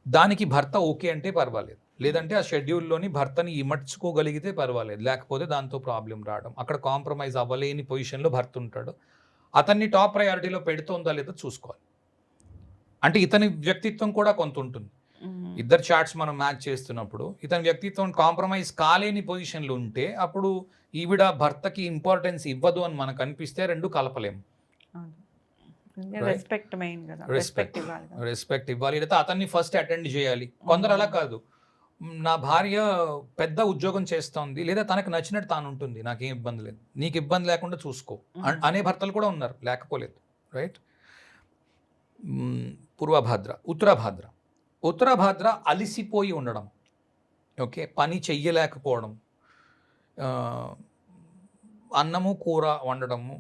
దానికి భర్త ఓకే అంటే పర్వాలేదు, లేదంటే ఆ షెడ్యూల్లోని భర్తని ఇమర్చుకోగలిగితే పర్వాలేదు, లేకపోతే దాంతో ప్రాబ్లం రావడం. అక్కడ కాంప్రమైజ్ అవ్వలేని పొజిషన్లో భర్త ఉంటాడు. అతన్ని టాప్ ప్రయారిటీలో పెడుతోందా లేదా చూసుకోవాలి. అంటే ఇతని వ్యక్తిత్వం కూడా కొంత ఉంటుంది. ఇద్దరు చార్ట్స్ మనం మ్యాచ్ చేస్తున్నప్పుడు ఇతని వ్యక్తిత్వం కాంప్రమైజ్ కాలేని పొజిషన్లో ఉంటే అప్పుడు ఈవిడ భర్తకి ఇంపార్టెన్స్ ఇవ్వదు అని మనకు అనిపిస్తే 2 కలపలేము. రెస్పెక్ట్ ఇవ్వాలి, లేదా అతన్ని ఫస్ట్ అటెండ్ చేయాలి. కొందరు అలా కాదు, నా భార్య పెద్ద ఉద్యోగం చేస్తోంది, లేదా తనకు నచ్చినట్టు తాను ఉంటుంది, నాకేం ఇబ్బంది లేదు, నీకు ఇబ్బంది లేకుండా చూసుకో అనే భర్తలు కూడా ఉన్నారు, లేకపోలేదు. రైట్. పూర్వభాద్ర, ఉత్తరాభాద్ర అలిసిపోయి ఉండడం. ఓకే, పని చెయ్యలేకపోవడం, అన్నము కూర వండడము,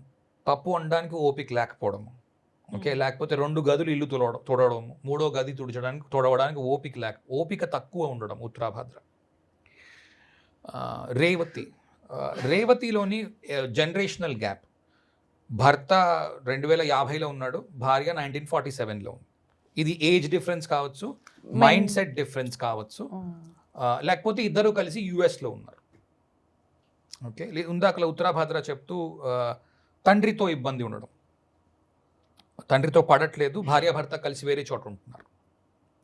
పప్పు వండడానికి ఓపిక లేకపోవడము. ఓకే, లేకపోతే 2 గదులు ఇల్లు తుడవడము, 3వ గది తుడవడానికి ఓపిక తక్కువ ఉండడం ఉత్తరాభాద్ర. రేవతిలోని జనరేషనల్ గ్యాప్. భర్త 2050లో ఉన్నాడు, భార్య 1947లో ఉంది. ఇది ఏజ్ డిఫరెన్స్ కావచ్చు, మైండ్ సెట్ డిఫరెన్స్ కావచ్చు, లేకపోతే ఇద్దరు కలిసి యుఎస్లో ఉన్నారు. ఓకే, ఇందాకలా ఉత్తరాభాద్ర చెప్తూ తండ్రితో ఇబ్బంది ఉండడం, తండ్రితో పడట్లేదు, భార్యాభర్త కలిసి వేరే చోట ఉంటున్నారు.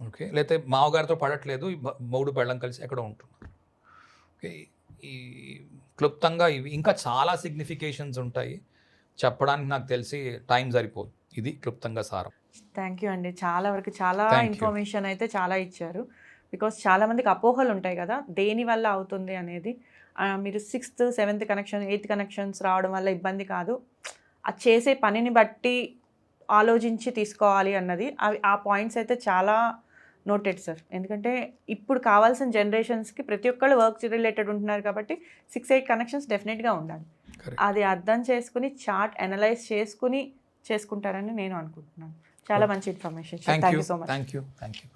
ఓకే, లేకపోతే మామగారితో పడట్లేదు, 3 పెళ్ళం కలిసి ఎక్కడో ఉంటున్నారు. ఓకే, ఈ క్లుప్తంగా ఇవి ఇంకా చాలా సిగ్నిఫికేషన్స్ ఉంటాయి, చెప్పడానికి నాకు తెలిసి టైం సరిపోదు. ఇది క్లుప్తంగా సారం. థ్యాంక్ యూ అండి, చాలా వరకు చాలా ఇన్ఫర్మేషన్ అయితే చాలా ఇచ్చారు. బికాస్ చాలామందికి అపోహలు ఉంటాయి కదా దేని వల్ల అవుతుంది అనేది. మీరు 6th 7th connection 8th connections రావడం వల్ల ఇబ్బంది కాదు, అది చేసే పనిని బట్టి ఆలోచించి తీసుకోవాలి అన్నది. అవి ఆ పాయింట్స్ అయితే చాలా నోటెడ్ సార్. ఎందుకంటే ఇప్పుడు కావాల్సిన జనరేషన్స్కి ప్రతి ఒక్కళ్ళు వర్క్ రిలేటెడ్ ఉంటున్నారు కాబట్టి 6-8 కనెక్షన్స్ డెఫినెట్గా ఉండాలి. Correct. అది అర్థం చేసుకుని చార్ట్ అనలైజ్ చేసుకుని చేసుకుంటారని నేను అనుకుంటున్నాను. చాలా మంచి information. Thank you so much. Thank you